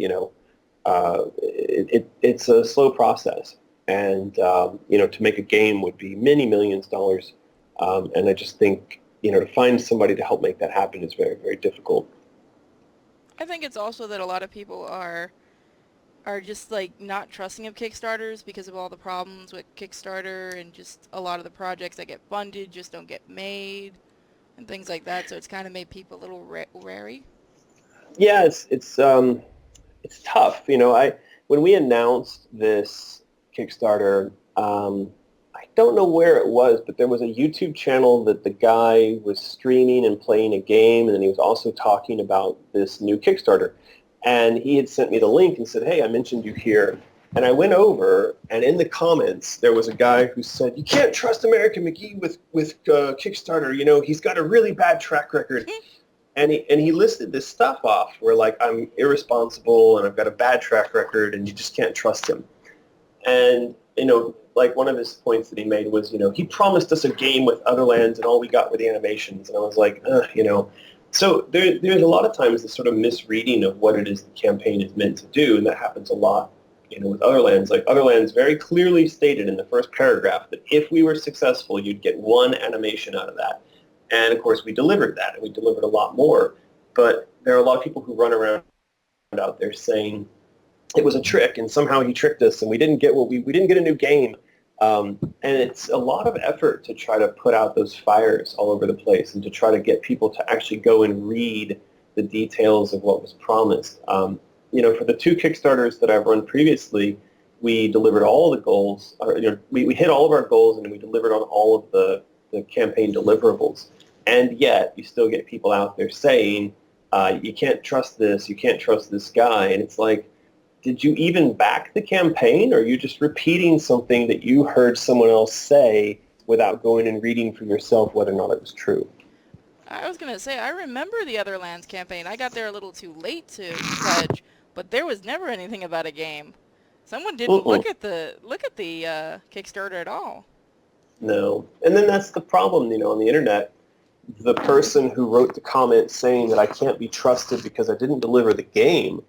it's a slow process. And, to make a game would be many millions of dollars. And I just think, to find somebody to help make that happen is very, very difficult. I think it's also that a lot of people are just like not trusting of Kickstarters because of all the problems with Kickstarter, and just a lot of the projects that get funded just don't get made and things like that. So it's kind of made people a little wary. Yeah, it's tough. When we announced this Kickstarter, I don't know where it was, but there was a YouTube channel that the guy was streaming and playing a game, and then he was also talking about this new Kickstarter. And he had sent me the link and said, "Hey, I mentioned you here." And I went over, and in the comments, there was a guy who said, "You can't trust American McGee with Kickstarter. He's got a really bad track record." And he listed this stuff off where, like, I'm irresponsible and I've got a bad track record and you just can't trust him. And, like one of his points that he made was, he promised us a game with other lands and all we got were the animations. And I was like, So there's a lot of times this sort of misreading of what it is the campaign is meant to do, and that happens a lot, with other lands. Like other lands very clearly stated in the first paragraph that if we were successful, you'd get one animation out of that. And of course, we delivered that, and we delivered a lot more. But there are a lot of people who run around out there saying it was a trick, and somehow he tricked us, and we didn't get we didn't get a new game. And it's a lot of effort to try to put out those fires all over the place, and to try to get people to actually go and read the details of what was promised. For the two Kickstarters that I've run previously, we delivered all the goals. We hit all of our goals, and we delivered on all of the campaign deliverables. And yet, you still get people out there saying, you can't trust this, you can't trust this guy. And it's like, did you even back the campaign, or are you just repeating something that you heard someone else say without going and reading for yourself whether or not it was true? I was going to say, I remember the Other Lands campaign. I got there a little too late to pledge, but there was never anything about a game. Someone didn't Mm-mm. look at the Kickstarter at all. No. And then that's the problem, on the internet. The person who wrote the comment saying that I can't be trusted because I didn't deliver the game,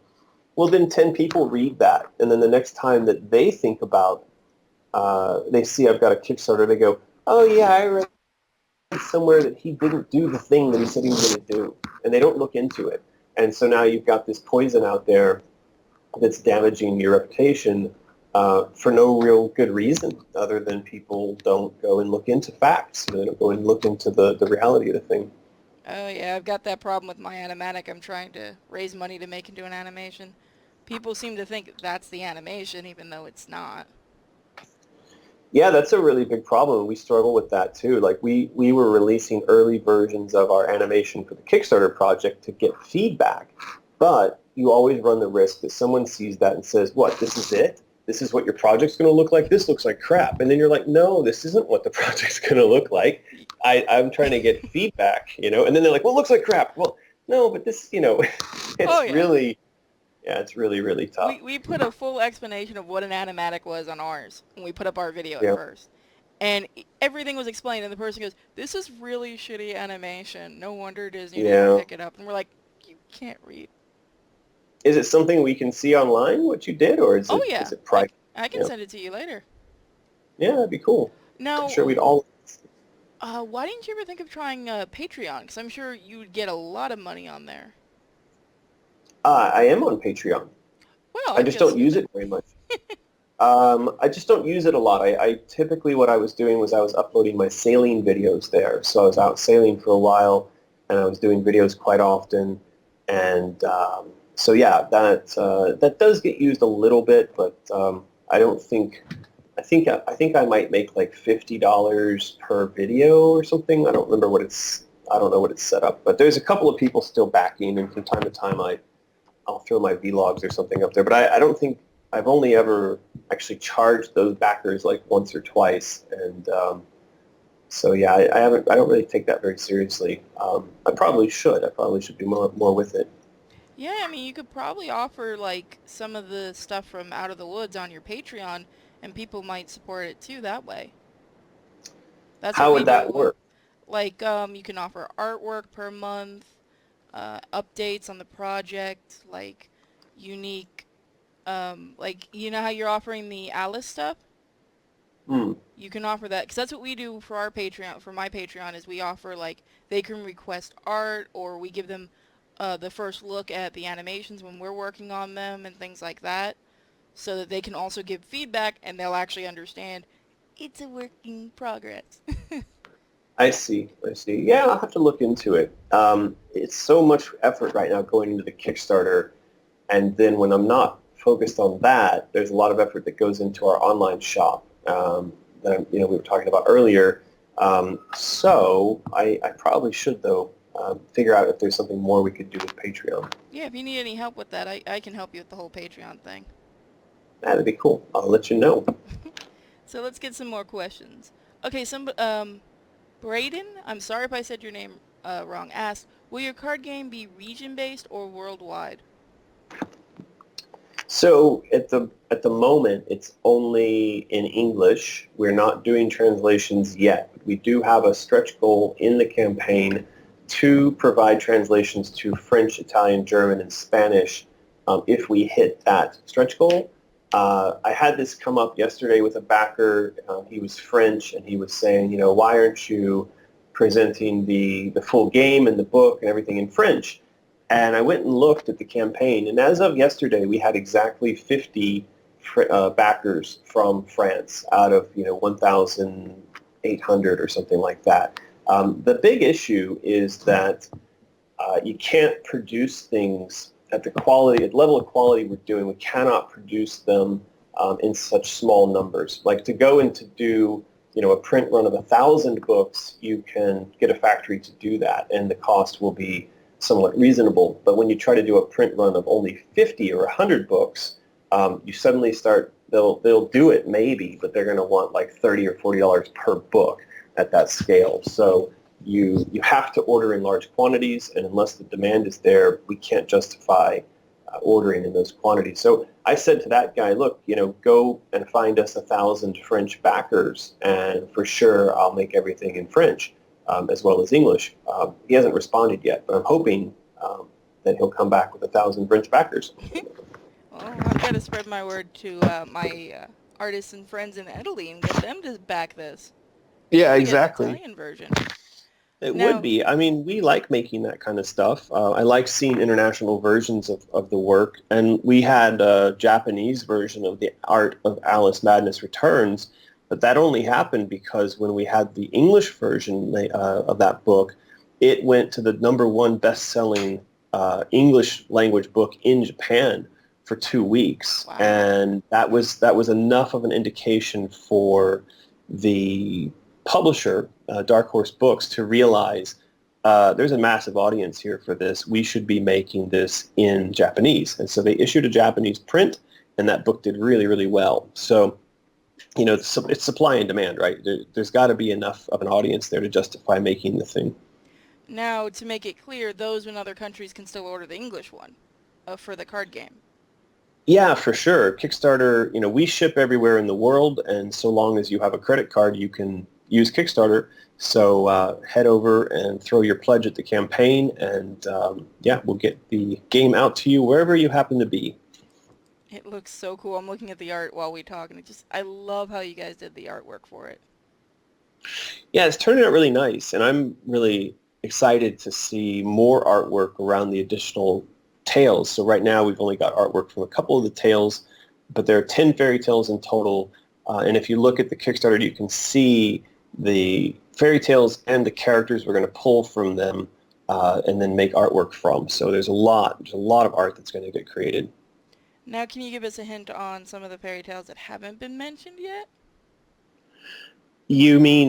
well, then 10 people read that. And then the next time that they think about, they see I've got a Kickstarter, they go, "Oh, yeah, I read somewhere that he didn't do the thing that he said he was going to do." And they don't look into it. And so now you've got this poison out there that's damaging your reputation. for no real good reason other than people don't go and look into facts. They don't go and look into the reality of the thing. Oh yeah, I've got that problem with my animatic I'm trying to raise money to make into an animation. People seem to think that's the animation even though it's not. Yeah, that's a really big problem. We struggle with that too. Like we were releasing early versions of our animation for the Kickstarter project to get feedback, but you always run the risk that someone sees that and says, "What? This is it? This is what your project's going to look like? This looks like crap." And then you're like, "No, this isn't what the project's going to look like. I'm trying to get feedback, you know." And then they're like, "Well, it looks like crap." Well, no, but this, you know, Oh it's yeah. really, yeah, it's really, really tough. We put a full explanation of what an animatic was on ours when we put up our video at Yeah, first. And everything was explained, and the person goes, "This is really shitty animation. No wonder Disney didn't yeah. pick it up." And we're like, "You can't read." Is it something we can see online what you did, or is Oh it yeah, is it private? I can Yeah, send it to you later. yeah, that'd be cool. I'm Now, sure we'd all. why didn't you ever think of trying Patreon? Because I'm sure you'd get a lot of money on there. I am on Patreon. Well, I I just feel don't use stupid. it very much. I just don't use it a lot. I typically what I was doing was I was uploading my sailing videos there. So I was out sailing for a while, and I was doing videos quite often. And so yeah, that does get used a little bit, but I don't think. I think I might make like $50 per video or something. I don't remember what it's. I don't know what it's set up, but there's a couple of people still backing, and from time to time I'll throw my vlogs or something up there. But I don't think I've only ever actually charged those backers like once or twice, and so yeah, I haven't. I don't really take that very seriously. I probably should. I probably should do more with it. Yeah, I mean, you could probably offer like some of the stuff from Out of the Woods on your Patreon, and people might support it too that way. That's what How we would that do. work? Like, you can offer artwork per month, updates on the project, like unique, like you know how you're offering the Alice stuff? Hmm. You can offer that because that's what we do for our Patreon. For my Patreon, is we offer like they can request art, or we give them the first look at the animations when we're working on them and things like that, so that they can also give feedback and they'll actually understand it's a work in progress. I see. I see. Yeah, I'll have to look into it. It's so much effort right now going into the Kickstarter, and then when I'm not focused on that, there's a lot of effort that goes into our online shop that we were talking about earlier. So I probably should though figure out if there's something more we could do with Patreon. Yeah, if you need any help with that, I can help you with the whole Patreon thing. That'd be cool. I'll let you know. So let's get some more questions. Okay, Braden, I'm sorry if I said your name wrong, asked, will your card game be region-based or worldwide? So at the moment, it's only in English. We're not doing translations yet. We do have a stretch goal in the campaign to provide translations to French, Italian, German, and Spanish if we hit that stretch goal. I had this come up yesterday with a backer. He was French, and he was saying, why aren't you presenting the full game and the book and everything in French? And I went and looked at the campaign, and as of yesterday, we had exactly 50 backers from France out of 1,800 or something like that. The big issue is that you can't produce things at the level of quality we're doing. We cannot produce them in such small numbers. Like to go and to do a print run of 1,000 books, you can get a factory to do that, and the cost will be somewhat reasonable. But when you try to do a print run of only 50 or 100 books, you suddenly start, they'll do it maybe, but they're going to want like $30 or $40 per book at that scale. So you have to order in large quantities, and unless the demand is there, we can't justify ordering in those quantities. So I said to that guy, look, go and find us 1,000 French backers, and for sure I'll make everything in French as well as English. He hasn't responded yet, but I'm hoping that he'll come back with 1,000 French backers. Well, I've got to spread my word to my artists and friends in Italy and get them to back this. Maybe Yeah, we get an exactly. Italian version. It would Now, be. I mean, we like making that kind of stuff. I like seeing international versions of the work. And we had a Japanese version of the art of Alice Madness Returns, but that only happened because when we had the English version of that book, it went to the number one best-selling English language book in Japan for 2 weeks. wow. And that was enough of an indication for the publisher, Dark Horse Books, to realize there's a massive audience here for this. We should be making this in Japanese. And so they issued a Japanese print, and that book did really, really well. So, it's supply and demand, right? There's got to be enough of an audience there to justify making the thing. Now, to make it clear, those in other countries can still order the English one for the card game. Yeah, for sure. Kickstarter, we ship everywhere in the world, and so long as you have a credit card, you can use Kickstarter. So head over and throw your pledge at the campaign, and yeah, we'll get the game out to you wherever you happen to be. It looks so cool. I'm looking at the art while we talk, and I love how you guys did the artwork for it. Yeah, it's turning out really nice, and I'm really excited to see more artwork around the additional tales. So right now we've only got artwork from a couple of the tales, but there are 10 fairy tales in total. And if you look at the Kickstarter, you can see the fairy tales and the characters we're going to pull from them and then make artwork from. So there's a lot of art that's going to get created. Now, can you give us a hint on some of the fairy tales that haven't been mentioned yet? You mean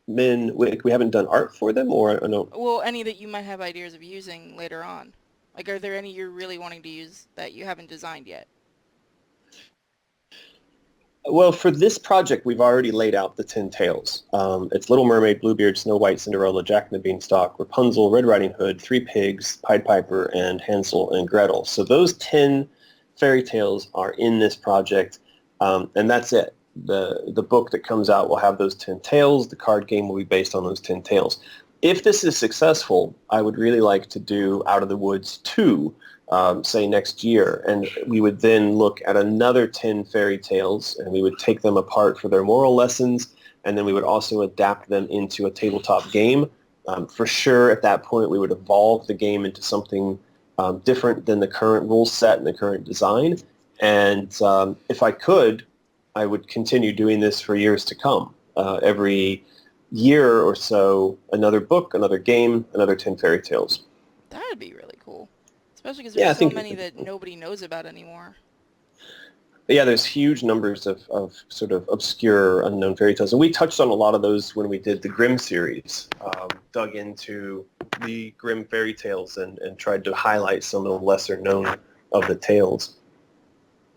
we haven't done art for them, or no? Well, any that you might have ideas of using later on. Like, are there any you're really wanting to use that you haven't designed yet? Well, for this project, we've already laid out the 10 tales. It's Little Mermaid, Bluebeard, Snow White, Cinderella, Jack and the Beanstalk, Rapunzel, Red Riding Hood, Three Pigs, Pied Piper, and Hansel and Gretel. So those 10 fairy tales are in this project, and that's it. The book that comes out will have those 10 tales. The card game will be based on those 10 tales. If this is successful, I would really like to do Out of the Woods 2, say next year, and we would then look at another 10 fairy tales, and we would take them apart for their moral lessons, and then we would also adapt them into a tabletop game. For sure, at that point, we would evolve the game into something different than the current rule set and the current design. And if I could, I would continue doing this for years to come. Every year or so, another book, another game, another 10 fairy tales. That would be really cool. Especially because Yeah, I there's so think, many that nobody knows about anymore. yeah, there's huge numbers of sort of obscure, unknown fairy tales. And we touched on a lot of those when we did the Grimm series, dug into the Grimm fairy tales and tried to highlight some of the lesser known of the tales.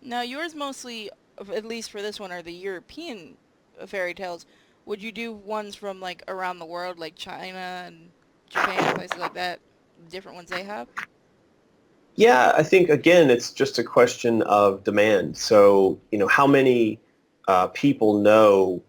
Now, yours mostly, at least for this one, are the European fairy tales. Would you do ones from, like, around the world, like China and Japan, places like that? Different ones they have? Yeah, I think, again, it's just a question of demand. So, how many people know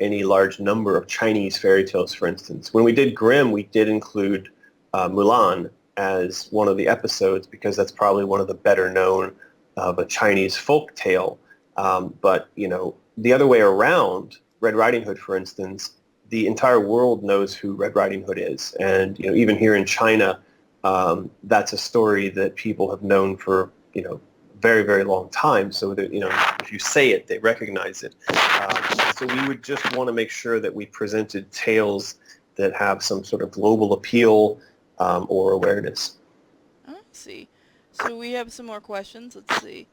any large number of Chinese fairy tales, for instance? When we did Grimm, we did include Mulan as one of the episodes because that's probably one of the better known of a Chinese folk tale. But, the other way around, Red Riding Hood, for instance, the entire world knows who Red Riding Hood is. And, even here in China, that's a story that people have known for, very, very long time. So that, if you say it, they recognize it. So we would just want to make sure that we presented tales that have some sort of global appeal or awareness. I see. So we have some more questions. Let's see.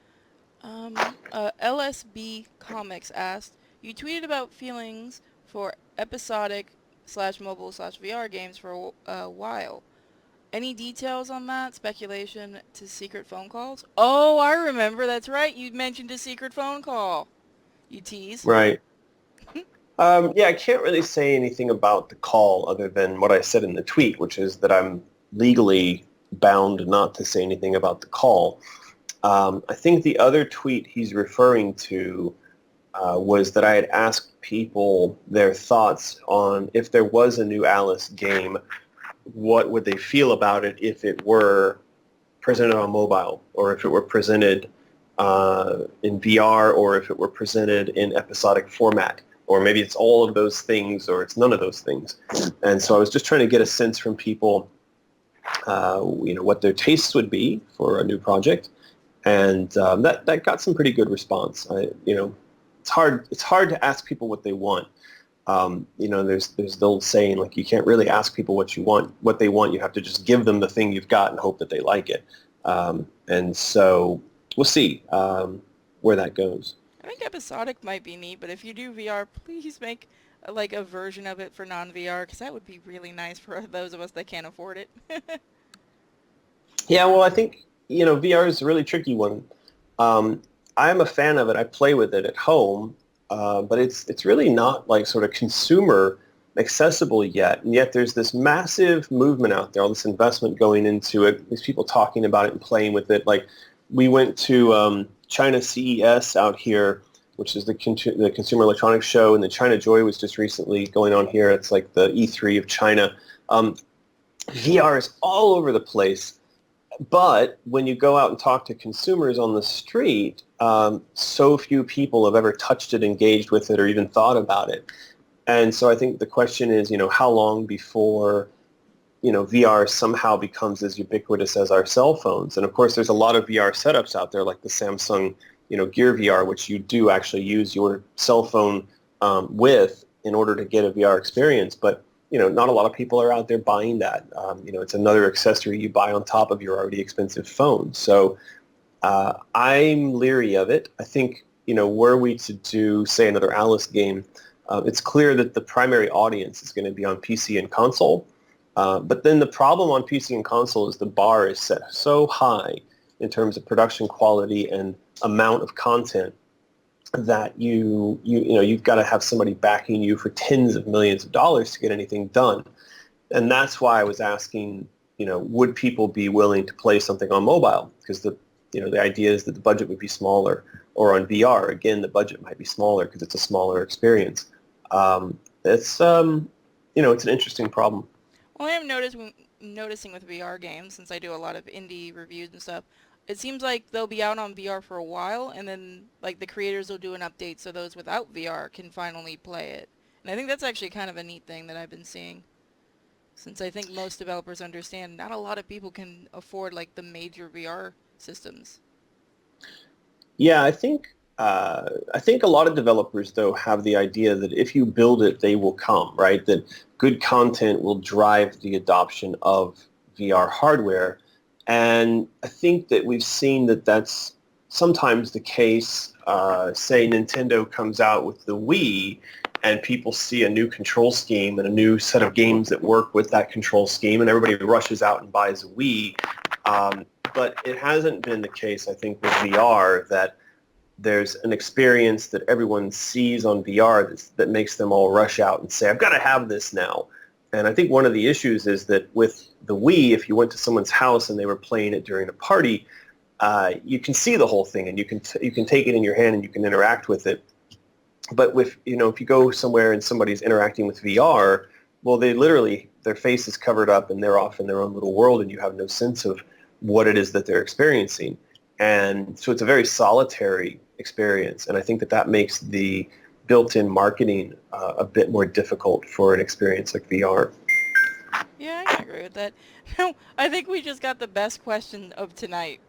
LSB Comics asked, you tweeted about feelings for episodic slash mobile slash VR games for a while. Any details on that? Speculation to secret phone calls? Oh, I remember. That's right. You mentioned a secret phone call. You tease. Right. Yeah, I can't really say anything about the call other than what I said in the tweet, which is that I'm legally bound not to say anything about the call. I think the other tweet he's referring to was that I had asked people their thoughts on if there was a new Alice game, what would they feel about it if it were presented on mobile, or if it were presented in VR, or if it were presented in episodic format. or maybe it's all of those things, or it's none of those things. And so I was just trying to get a sense from people, what their tastes would be for a new project, and that got some pretty good response. It's hard to ask people what they want. There's the old saying, like, you can't really ask people what they want. You have to just give them the thing you've got and hope that they like it. And so we'll see where that goes. I think episodic might be neat, but if you do VR, please make like a version of it for non-VR, because that would be really nice for those of us that can't afford it. Yeah, well, I think, VR is a really tricky one. I am a fan of it. I play with it at home, but it's really not like sort of consumer accessible yet. And yet there's this massive movement out there, all this investment going into it, these people talking about it and playing with it. Like, we went to China CES out here, which is the Consumer Electronics Show, and the China Joy was just recently going on here. It's like the E3 of China. VR is all over the place. But when you go out and talk to consumers on the street, so few people have ever touched it, engaged with it, or even thought about it. And so I think the question is, how long before, VR somehow becomes as ubiquitous as our cell phones? And of course, there's a lot of VR setups out there, like the Samsung, Gear VR, which you do actually use your cell phone with in order to get a VR experience. But not a lot of people are out there buying that. It's another accessory you buy on top of your already expensive phone. So I'm leery of it. I think, were we to do, say, another Alice game, it's clear that the primary audience is going to be on PC and console. But then the problem on PC and console is the bar is set so high in terms of production quality and amount of content that you've got to have somebody backing you for tens of millions of dollars to get anything done. And that's why I was asking, would people be willing to play something on mobile? Because the idea is that the budget would be smaller, or on VR, again, the budget might be smaller because it's a smaller experience. It's an interesting problem. Well, I am noticing with VR games, since I do a lot of indie reviews and stuff, it seems like they'll be out on VR for a while, and then like the creators will do an update so those without VR can finally play it. And I think that's actually kind of a neat thing that I've been seeing, since I think most developers understand not a lot of people can afford like the major VR systems. Yeah, I think a lot of developers, though, have the idea that if you build it, they will come, right? That good content will drive the adoption of VR hardware. And I think that we've seen that that's sometimes the case. Say Nintendo comes out with the Wii, and people see a new control scheme and a new set of games that work with that control scheme, and everybody rushes out and buys a Wii. But it hasn't been the case, I think, with VR, that there's an experience that everyone sees on VR that makes them all rush out and say, I've got to have this now. And I think one of the issues is that with the Wii, if you went to someone's house and they were playing it during a party, you can see the whole thing, and you can take it in your hand and you can interact with it. But if you go somewhere and somebody's interacting with VR, well, their face is covered up and they're off in their own little world, and you have no sense of what it is that they're experiencing. And so it's a very solitary experience, and I think that makes the built-in marketing a bit more difficult for an experience like VR. Yeah, I can agree with that. No, I think we just got the best question of tonight.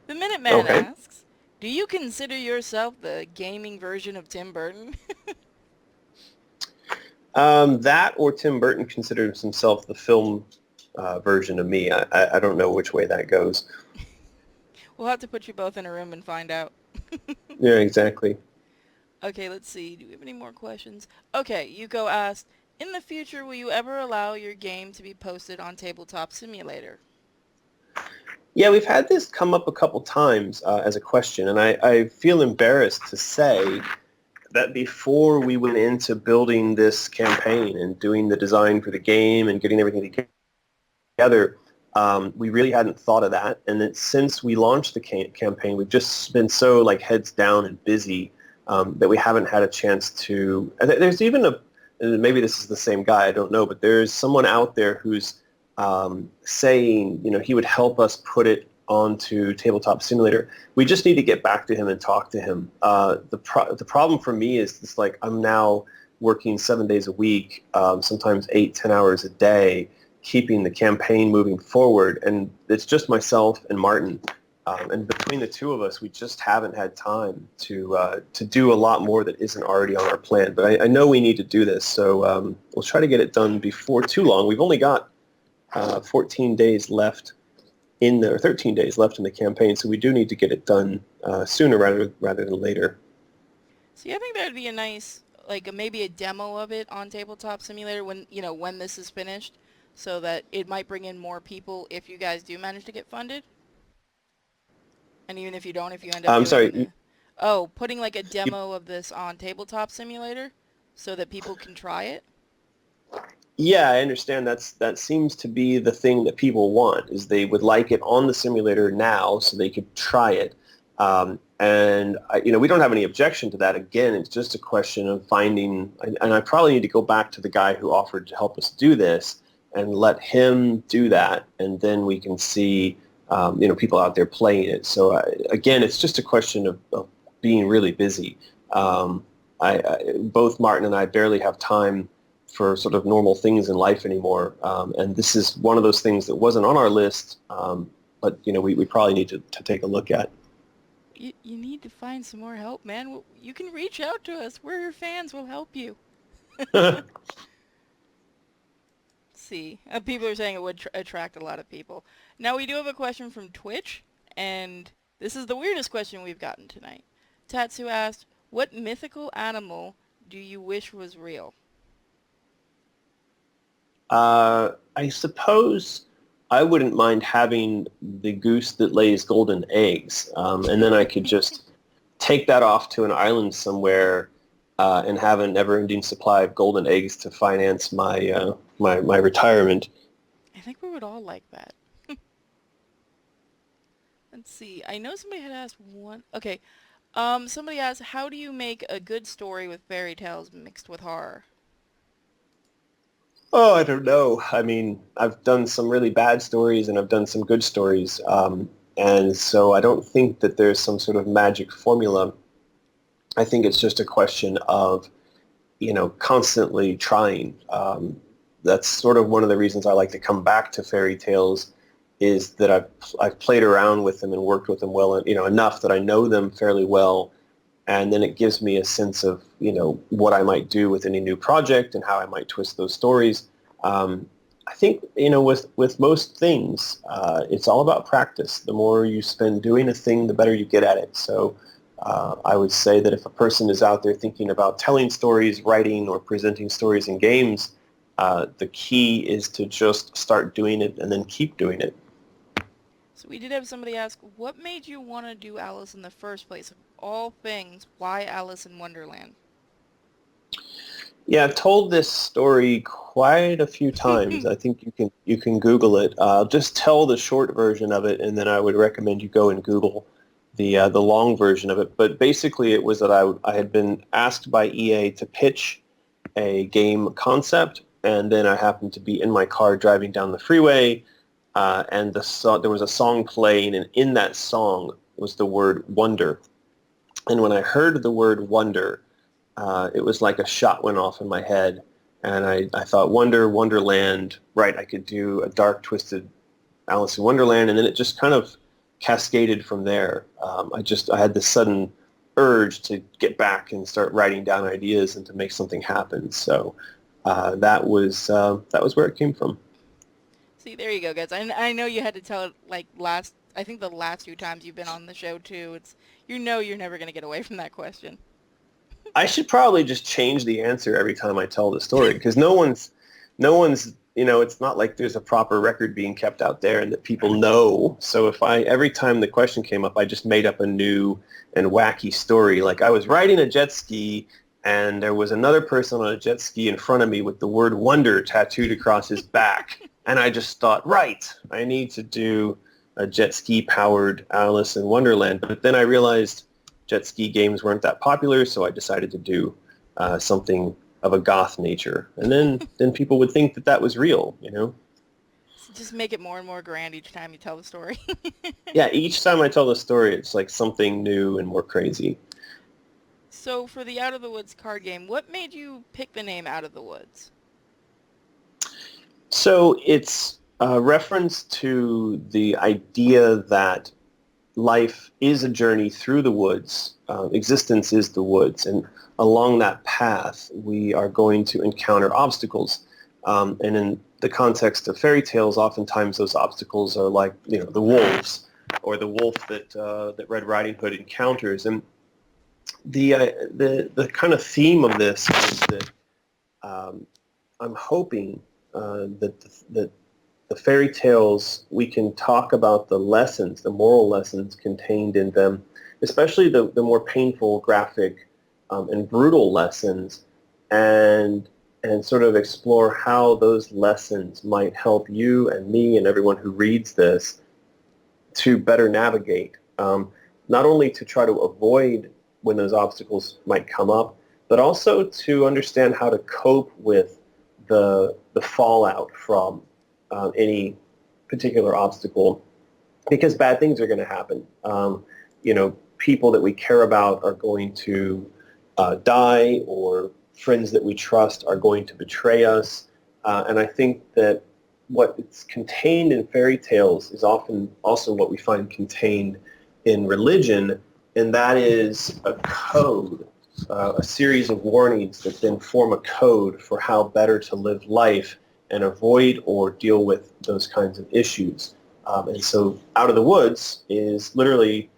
The Minuteman asks, do you consider yourself the gaming version of Tim Burton? That, or Tim Burton considers himself the film version of me. I don't know which way that goes. We'll have to put you both in a room and find out. Yeah, exactly. Okay, let's see. Do we have any more questions? Okay, Yuko asked, in the future, will you ever allow your game to be posted on Tabletop Simulator? Yeah, we've had this come up a couple times as a question, and I feel embarrassed to say that before we went into building this campaign and doing the design for the game and getting everything together, we really hadn't thought of that. And that since we launched the campaign, we've just been so heads down and busy that we haven't had a chance to. And there's even and maybe this is the same guy, I don't know, but there's someone out there who's saying, he would help us put it onto Tabletop Simulator. We just need to get back to him and talk to him. The problem for me is it's like I'm now working 7 days a week, sometimes 8-10 hours a day, keeping the campaign moving forward, and it's just myself and Martin. And between the two of us, we just haven't had time to do a lot more that isn't already on our plan. But I know we need to do this, so we'll try to get it done before too long. We've only got 14 days left in there, 13 days left in the campaign, so we do need to get it done sooner rather than later. See, I think that would be a nice, like maybe a demo of it on Tabletop Simulator when, when this is finished, so that it might bring in more people if you guys do manage to get funded. And even if you don't, if you end up I'm doing sorry. putting like a demo of this on Tabletop Simulator so that people can try it. Yeah, I understand. That seems to be the thing that people want, is they would like it on the simulator now so they could try it. And we don't have any objection to that. Again, it's just a question of finding, and I probably need to go back to the guy who offered to help us do this and let him do that, and then we can see, people out there playing it. So again, it's just a question of being really busy. Both Martin and I barely have time for sort of normal things in life anymore, and this is one of those things that wasn't on our list, but we probably need to take a look at. You need to find some more help, man. You can reach out to us. We're your fans. We'll help you. See, people are saying it would attract a lot of people. Now, we do have a question from Twitch, and this is the weirdest question we've gotten tonight. Tatsu asked, what mythical animal do you wish was real? I suppose I wouldn't mind having the goose that lays golden eggs, and then I could just take that off to an island somewhere and have a never-ending supply of golden eggs to finance my my retirement. I think we would all like that. Let's see. I know somebody had asked one. Okay. Somebody asked, how do you make a good story with fairy tales mixed with horror? Oh, I don't know. I mean, I've done some really bad stories and I've done some good stories. And so I don't think that there's some sort of magic formula. I think it's just a question of, constantly trying. That's sort of one of the reasons I like to come back to fairy tales, is that I've played around with them and worked with them well, enough that I know them fairly well. And then it gives me a sense of, what I might do with any new project and how I might twist those stories. I think, with most things, it's all about practice. The more you spend doing a thing, the better you get at it. So I would say that if a person is out there thinking about telling stories, writing, or presenting stories in games, the key is to just start doing it and then keep doing it. So we did have somebody ask, what made you want to do Alice in the first place? Of all things, why Alice in Wonderland? Yeah, I've told this story quite a few times. I think you can Google it. I'll just tell the short version of it, and then I would recommend you go and Google the long version of it. But basically, it was that I had been asked by EA to pitch a game concept, and then I happened to be in my car driving down the freeway, and there was a song playing, and in that song was the word wonder. And when I heard the word wonder, it was like a shot went off in my head, and I thought, Wonderland, right, I could do a dark, twisted Alice in Wonderland, and then it just kind of cascaded from there. I had this sudden urge to get back and start writing down ideas and to make something happen. So that was where it came from. See, there you go, guys. I know you had to tell it like I think the last few times you've been on the show too. You're never going to get away from that question. I should probably just change the answer every time I tell the story, because no one's, it's not like there's a proper record being kept out there and that people know. So if every time the question came up, I just made up a new and wacky story. Like I was riding a jet ski and there was another person on a jet ski in front of me with the word wonder tattooed across his back. And I just thought, right, I need to do a jet ski powered Alice in Wonderland. But then I realized jet ski games weren't that popular, so I decided to do something of a goth nature, and then people would think that was real, Just make it more and more grand each time you tell the story. Yeah, each time I tell the story, it's like something new and more crazy. So for the Out of the Woods card game, what made you pick the name Out of the Woods? So it's a reference to the idea that life is a journey through the woods. Existence is the woods, and along that path, we are going to encounter obstacles. And in the context of fairy tales, oftentimes those obstacles are like, the wolves, or the wolf that Red Riding Hood encounters. And the kind of theme of this is that um, I'm hoping that the fairy tales, we can talk about the lessons, the moral lessons contained in them, especially the more painful, graphic, and brutal lessons, and sort of explore how those lessons might help you and me and everyone who reads this to better navigate, not only to try to avoid when those obstacles might come up, but also to understand how to cope with the fallout from any particular obstacle, because bad things are going to happen. People that we care about are going to die, or friends that we trust are going to betray us. And I think that what is contained in fairy tales is often also what we find contained in religion, and that is a code, a series of warnings that then form a code for how better to live life and avoid or deal with those kinds of issues. And so Out of the Woods is literally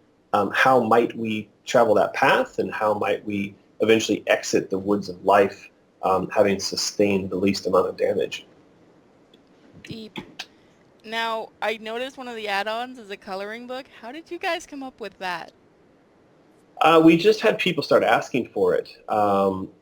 how might we travel that path, and how might we eventually exit the woods of life, having sustained the least amount of damage. Deep. Now, I noticed one of the add-ons is a coloring book. How did you guys come up with that? We just had people start asking for it.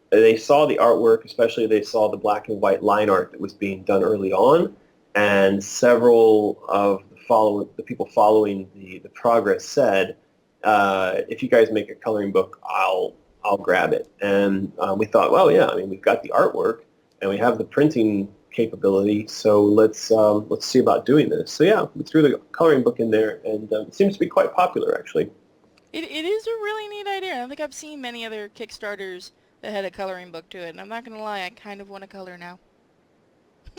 They saw the artwork, especially they saw the black and white line art that was being done early on, and several of the people following the progress said, if you guys make a coloring book, I'll grab it. And we thought, well, yeah, I mean, we've got the artwork and we have the printing capability, so let's see about doing this. So yeah, we threw the coloring book in there, and it seems to be quite popular, actually. It is a really neat idea. I don't think I've seen many other Kickstarters that had a coloring book to it, and I'm not gonna lie, I kind of want to color now.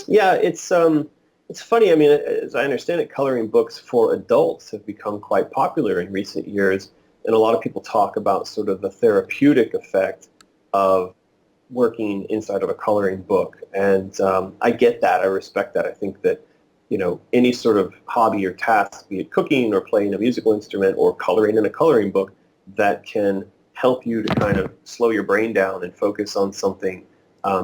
Yeah, it's funny. I mean, as I understand it, coloring books for adults have become quite popular in recent years, and a lot of people talk about sort of the therapeutic effect of working inside of a coloring book. And I get that. I respect that. I think that, any sort of hobby or task, be it cooking or playing a musical instrument or coloring in a coloring book, that can help you to kind of slow your brain down and focus on something,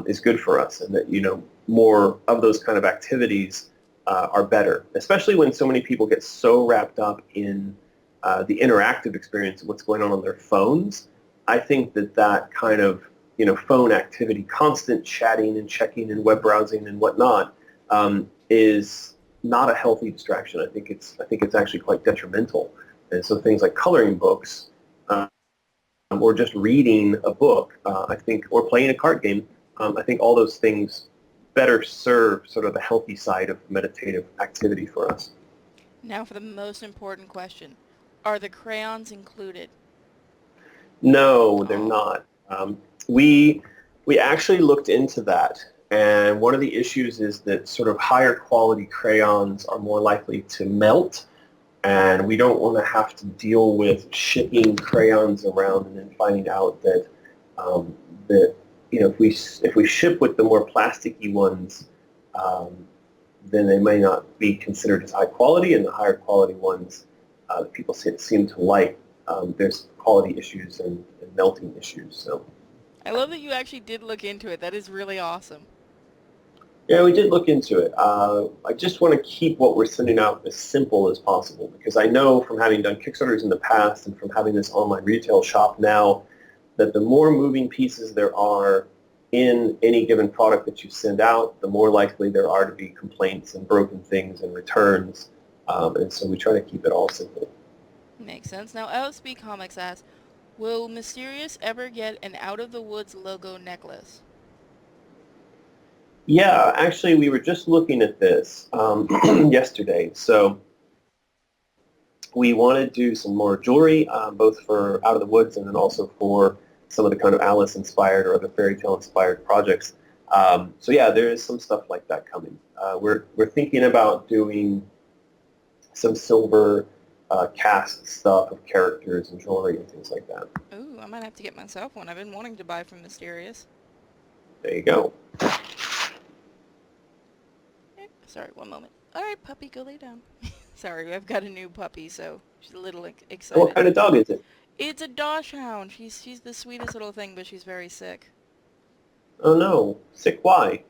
is good for us. And that, more of those kind of activities are better, especially when so many people get so wrapped up in the interactive experience of what's going on their phones. I think that kind of phone activity, constant chatting and checking and web browsing and whatnot, is not a healthy distraction. I think it's actually quite detrimental. And so things like coloring books, or just reading a book, I think, or playing a card game, I think all those things better serve sort of the healthy side of meditative activity for us. Now for the most important question. Are the crayons included? No, they're Oh, not. We we actually looked into that, and one of the issues is that sort of higher quality crayons are more likely to melt, and we don't want to have to deal with shipping crayons around and then finding out um, that if we ship with the more plasticky ones, um, then they may not be considered as high quality, and the higher quality ones that people seem to like, there's quality issues and melting issues. So I love that you actually did look into it. That is really awesome. yeah, we did look into it. I just want to keep what we're sending out as simple as possible, because I know from having done Kickstarters in the past and from having this online retail shop now, that the more moving pieces there are in any given product that you send out, the more likely there are to be complaints and broken things and returns. And so we try to keep it all simple. Makes sense. Now LSB Comics asks, will Mysterious ever get an Out of the Woods logo necklace? Yeah, actually, we were just looking at this yesterday. So we want to do some more jewelry, both for Out of the Woods and then also for some of the kind of Alice-inspired or other fairy tale-inspired projects. So yeah, there is some stuff like that coming. We're thinking about doing some silver cast stuff of characters and jewelry and things like that. Ooh, I might have to get myself one. I've been wanting to buy from Mysterious. There you go. Sorry, one moment. Alright, puppy, go lay down. Sorry, I've got a new puppy, so she's a little What excited. kind of dog is it? It's a Dachshund. She's the sweetest little thing, but she's very sick. Oh no, sick. Why?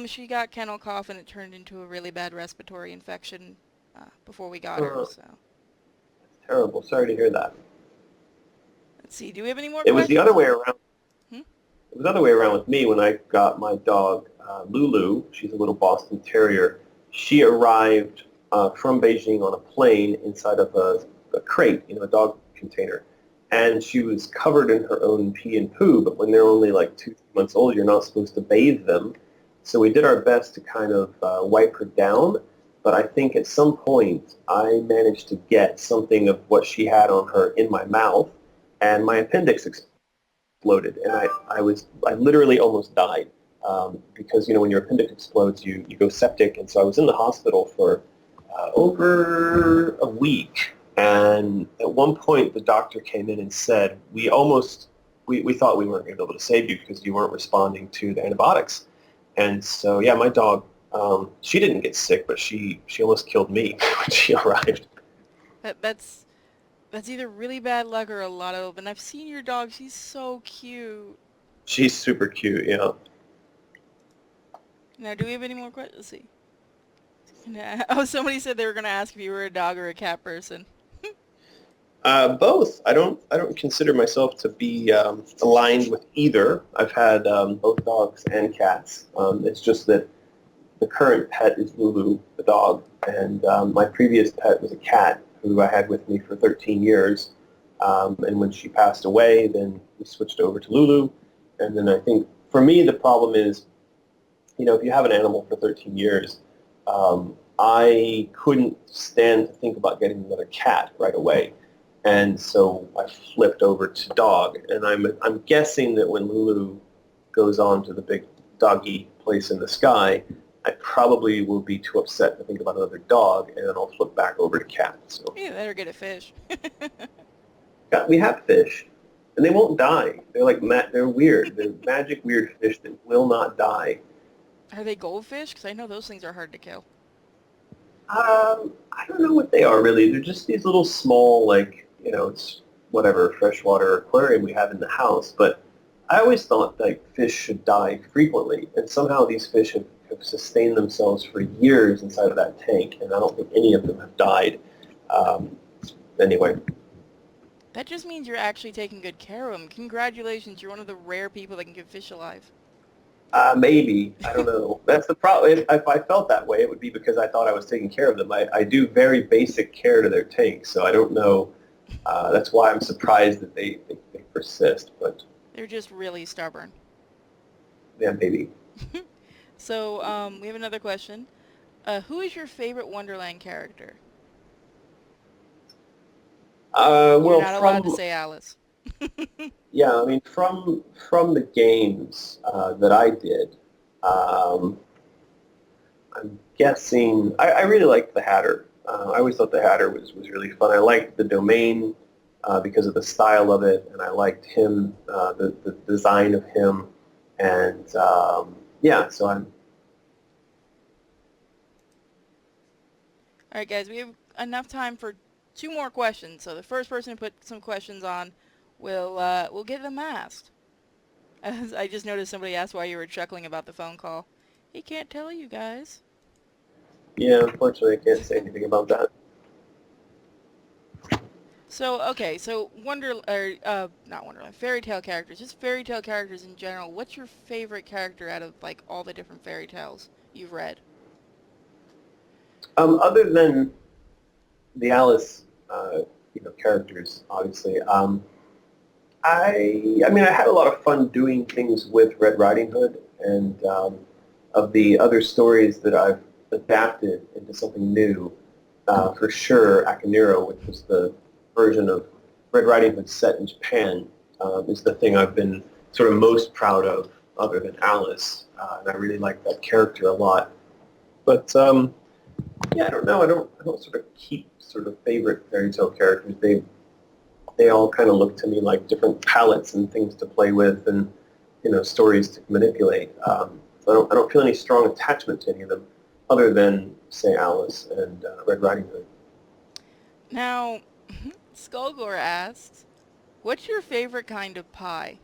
She got kennel cough and it turned into a really bad respiratory infection before we got her, Uh, so. Terrible. Sorry to hear that. Let's see, do we have any more It was the other questions? way around. Hmm? It was the other way around with me when I got my dog, Lulu. She's a little Boston Terrier. She arrived from Beijing on a plane inside of a crate, a dog container. And she was covered in her own pee and poo, but when they're only like 2 months old, you're not supposed to bathe them. So we did our best to kind of wipe her down, but I think at some point I managed to get something of what she had on her in my mouth, and my appendix exploded, and I literally almost died because when your appendix explodes, you go septic, and so I was in the hospital for over a week, and at one point the doctor came in and said we thought we weren't going to be able to save you because you weren't responding to the antibiotics, and so yeah, my dog she didn't get sick, but she almost killed me when she arrived. That's either really bad luck or a lot of, and I've seen your dog, she's so cute. She's super cute, yeah. Now, do we have any more questions? Let's see. Oh, somebody said they were going to ask if you were a dog or a cat person. Both. I don't consider myself to be aligned with either. I've had both dogs and cats. It's just that the current pet is Lulu, the dog, and my previous pet was a cat who I had with me for 13 years. And when she passed away, then we switched over to Lulu. And then I think for me the problem is, if you have an animal for 13 years, I couldn't stand to think about getting another cat right away. And so I flipped over to dog, and I'm guessing that when Lulu goes on to the big doggy place in the sky, I probably will be too upset to think about another dog, and then I'll flip back over to cat. So You better get a fish. yeah, we have fish, and they won't die. They're like they're weird. They're magic weird fish that will not die. Are they goldfish? Because I know those things are hard to kill. I don't know what they are really. They're just these little small, like, it's whatever freshwater aquarium we have in the house. But I always thought like fish should die frequently, and somehow these fish have sustained themselves for years inside of that tank, and I don't think any of them have died. Um, anyway, That just means you're actually taking good care of them. Congratulations, you're one of the rare people that can keep fish alive. maybe. I don't know. That's the problem. If I felt that way, it would be because I thought I was taking care of them. I do very basic care to their tanks, so I don't know. That's why I'm surprised that they persist. But They're just really stubborn. yeah, maybe. So, we have another question. Who is your favorite Wonderland character? You're Well, not allowed to say Alice. yeah, I mean, from the games that I did, um, I'm guessing I really liked the Hatter. I always thought the Hatter was really fun. I liked the domain because of the style of it, and I liked him, the design of him, and yeah. So I'm Alright guys, we have enough time for 2 more questions. So the first person to put some questions on will get them asked. I just noticed somebody asked why you were chuckling about the phone call. He can't tell you guys. yeah. Unfortunately, I can't say anything about that. So, okay, so not Wonderland, fairy tale characters, just fairy tale characters in general. What's your favorite character out of, like, all the different fairy tales you've read? Other than the Alice, characters, obviously. I mean, I had a lot of fun doing things with Red Riding Hood, and of the other stories that I've adapted into something new, for sure, Akinero, which was the version of Red Riding Hood set in Japan, is the thing I've been sort of most proud of, other than Alice, and I really like that character a lot. But yeah, I don't know. I don't sort of keep sort of favorite fairy tale characters. They all kind of look to me like different palettes and things to play with, and stories to manipulate. So I don't feel any strong attachment to any of them, other than say Alice and Red Riding Hood. Now, Skullgore asks, what's your favorite kind of pie?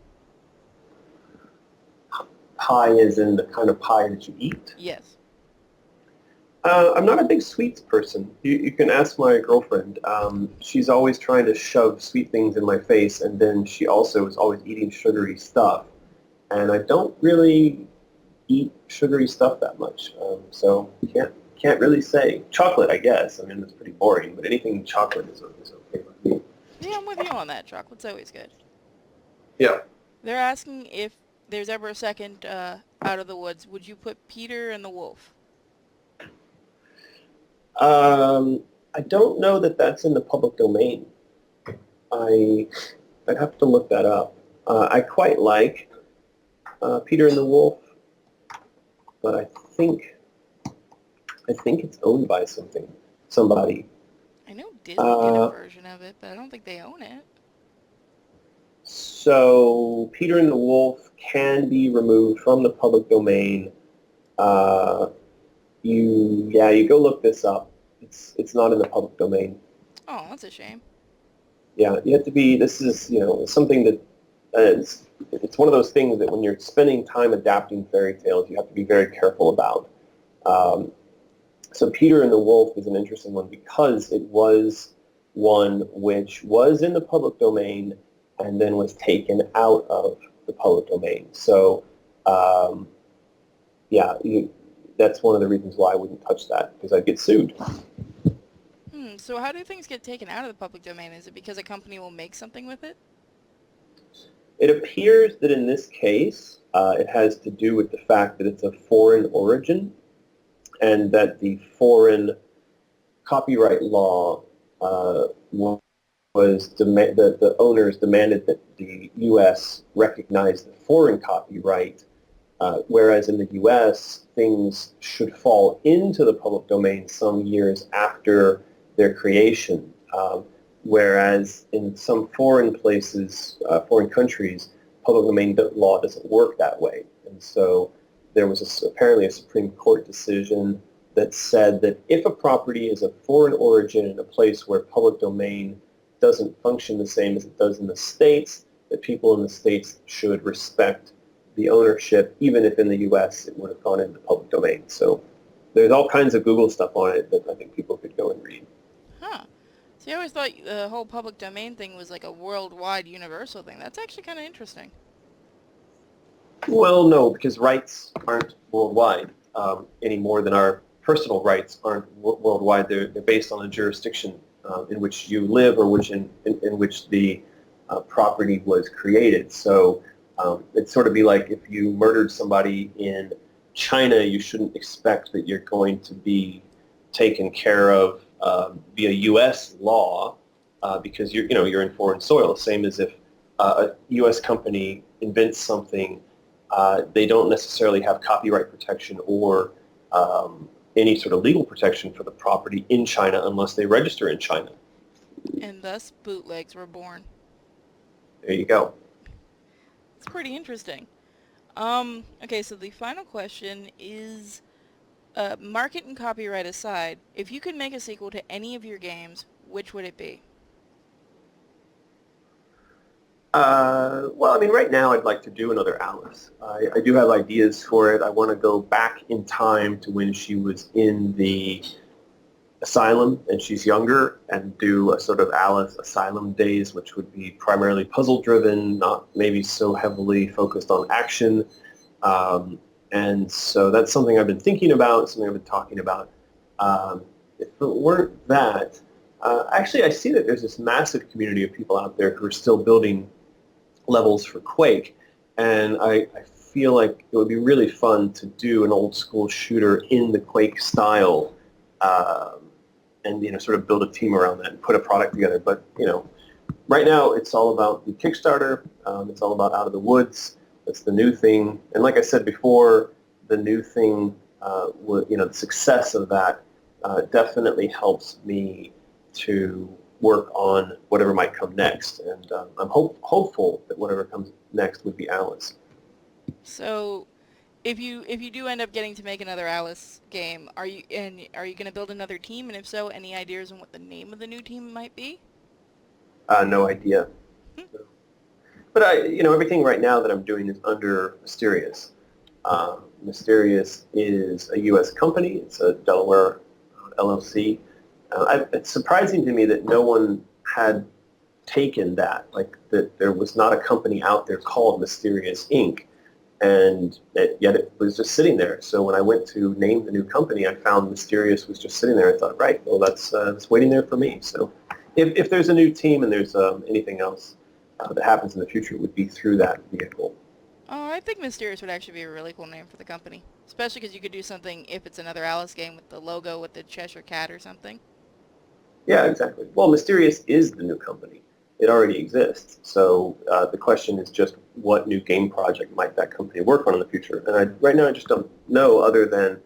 Pie is in the kind of pie that you eat. Yes. I'm not a big sweets person. You can ask my girlfriend. She's always trying to shove sweet things in my face, and then she also is always eating sugary stuff. And I don't really eat sugary stuff that much, so can't really say. Chocolate, I guess. I mean, it's pretty boring, but anything chocolate is okay with me. Yeah, I'm with you on that. Chocolate's always good. Yeah. They're asking if there's ever a second Out of the Woods. Would you put Peter and the Wolf? I don't know that that's in the public domain. I'd have to look that up. I quite like Peter and the Wolf, but I think it's owned by somebody. I know Disney did a version of it, but I don't think they own it. So Peter and the Wolf can be removed from the public domain. You go look this up. It's not in the public domain. Oh, that's a shame. Yeah, you have to be. This is something that it's one of those things that when you're spending time adapting fairy tales, you have to be very careful about. So Peter and the Wolf is an interesting one because it was one which was in the public domain and then was taken out of the public domain. So that's one of the reasons why I wouldn't touch that, because I'd get sued. So how do things get taken out of the public domain? Is it because a company will make something with it? It appears that in this case, it has to do with the fact that it's of foreign origin, and that the foreign copyright law the owners demanded that the U.S. recognize the foreign copyright, whereas in the U.S. things should fall into the public domain some years after their creation, whereas in some foreign places, foreign countries, public domain law doesn't work that way. And so there was apparently a Supreme Court decision that said that if a property is of foreign origin in a place where public domain doesn't function the same as it does in the States, that people in the States should respect the ownership, even if in the U.S. it would have gone into public domain. So there's all kinds of Google stuff on it that I think people could go and read. Huh. See, I always thought the whole public domain thing was like a worldwide universal thing. That's actually kind of interesting. Well, no, because rights aren't worldwide any more than our personal rights aren't worldwide. They're based on the jurisdiction in which you live, or in which the property was created. So it'd sort of be like if you murdered somebody in China, you shouldn't expect that you're going to be taken care of via U.S. law because you're in foreign soil. Same as if a U.S. company invents something, they don't necessarily have copyright protection or any sort of legal protection for the property in China unless they register in China. And thus bootlegs were born. There you go. It's pretty interesting. Okay, so the final question is, market and copyright aside, if you could make a sequel to any of your games, which would it be? Well, I mean, right now I'd like to do another Alice. I do have ideas for it. I want to go back in time to when she was in the asylum and she's younger, and do a sort of Alice Asylum days, which would be primarily puzzle-driven, not maybe so heavily focused on action. And so that's something I've been thinking about, something I've been talking about. If it weren't that, actually I see that there's this massive community of people out there who are still building levels for Quake, and I feel like it would be really fun to do an old school shooter in the Quake style, and sort of build a team around that and put a product together. But right now it's all about the Kickstarter. It's all about Out of the Woods. That's the new thing. And like I said before, the new thing, the success of that definitely helps me to work on whatever might come next. And I'm hopeful that whatever comes next would be Alice. So, if you do end up getting to make another Alice game, are you going to build another team? And if so, any ideas on what the name of the new team might be? No idea. But everything right now that I'm doing is under Mysterious. Mysterious is a U.S. company. It's a Delaware LLC. It's surprising to me that no one had taken that, like that there was not a company out there called Mysterious Inc. And yet it was just sitting there. So when I went to name the new company, I found Mysterious was just sitting there. I thought, right, well, that's waiting there for me. So if there's a new team and there's anything else that happens in the future, it would be through that vehicle. Oh, I think Mysterious would actually be a really cool name for the company. Especially because you could do something, if it's another Alice game, with the logo with the Cheshire Cat or something. Yeah, exactly. Well, Mysterious is the new company. It already exists. So the question is just what new game project might that company work on in the future? And right now I just don't know other than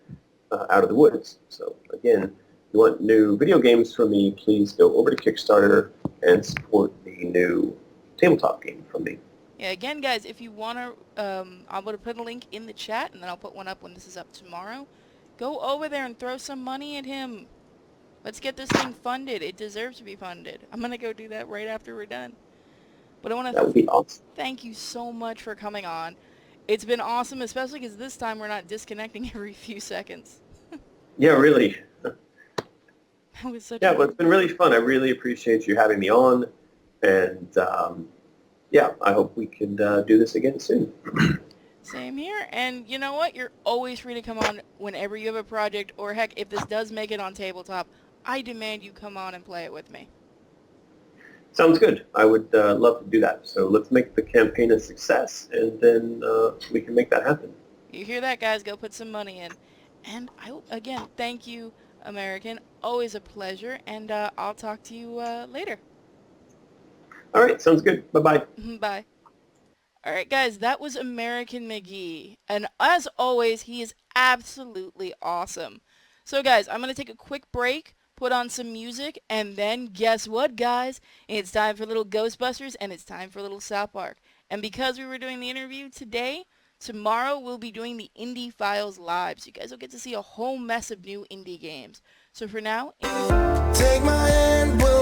Out of the Woods. So again, if you want new video games from me, please go over to Kickstarter and support the new tabletop game from me. Yeah, again, guys, if you want to, I'm going to put a link in the chat, and then I'll put one up when this is up tomorrow. Go over there and throw some money at him. Let's get this thing funded. It deserves to be funded. I'm going to go do that right after we're done. But I want That would be awesome. thank you so much for coming on. It's been awesome, especially because this time we're not disconnecting every few seconds. Yeah, really. That was such Yeah, well, it's been really fun. I really appreciate you having me on. And yeah, I hope we can do this again soon. Same here. And you know what? You're always free to come on whenever you have a project, or heck, if this does make it on tabletop, I demand you come on and play it with me. Sounds good. I would love to do that. So let's make the campaign a success, and then we can make that happen. You hear that, guys? Go put some money in. And again, thank you, American. Always a pleasure, and I'll talk to you later. All right, sounds good. Bye-bye. Bye. Alright, guys, that was American McGee. And as always, he is absolutely awesome. So, guys, I'm going to take a quick break, put on some music, and then guess what, guys? It's time for little Ghostbusters, and it's time for little South Park. And because we were doing the interview today, tomorrow we'll be doing the Indie Files Live. So you guys will get to see a whole mess of new indie games. So for now, take my hand, we'll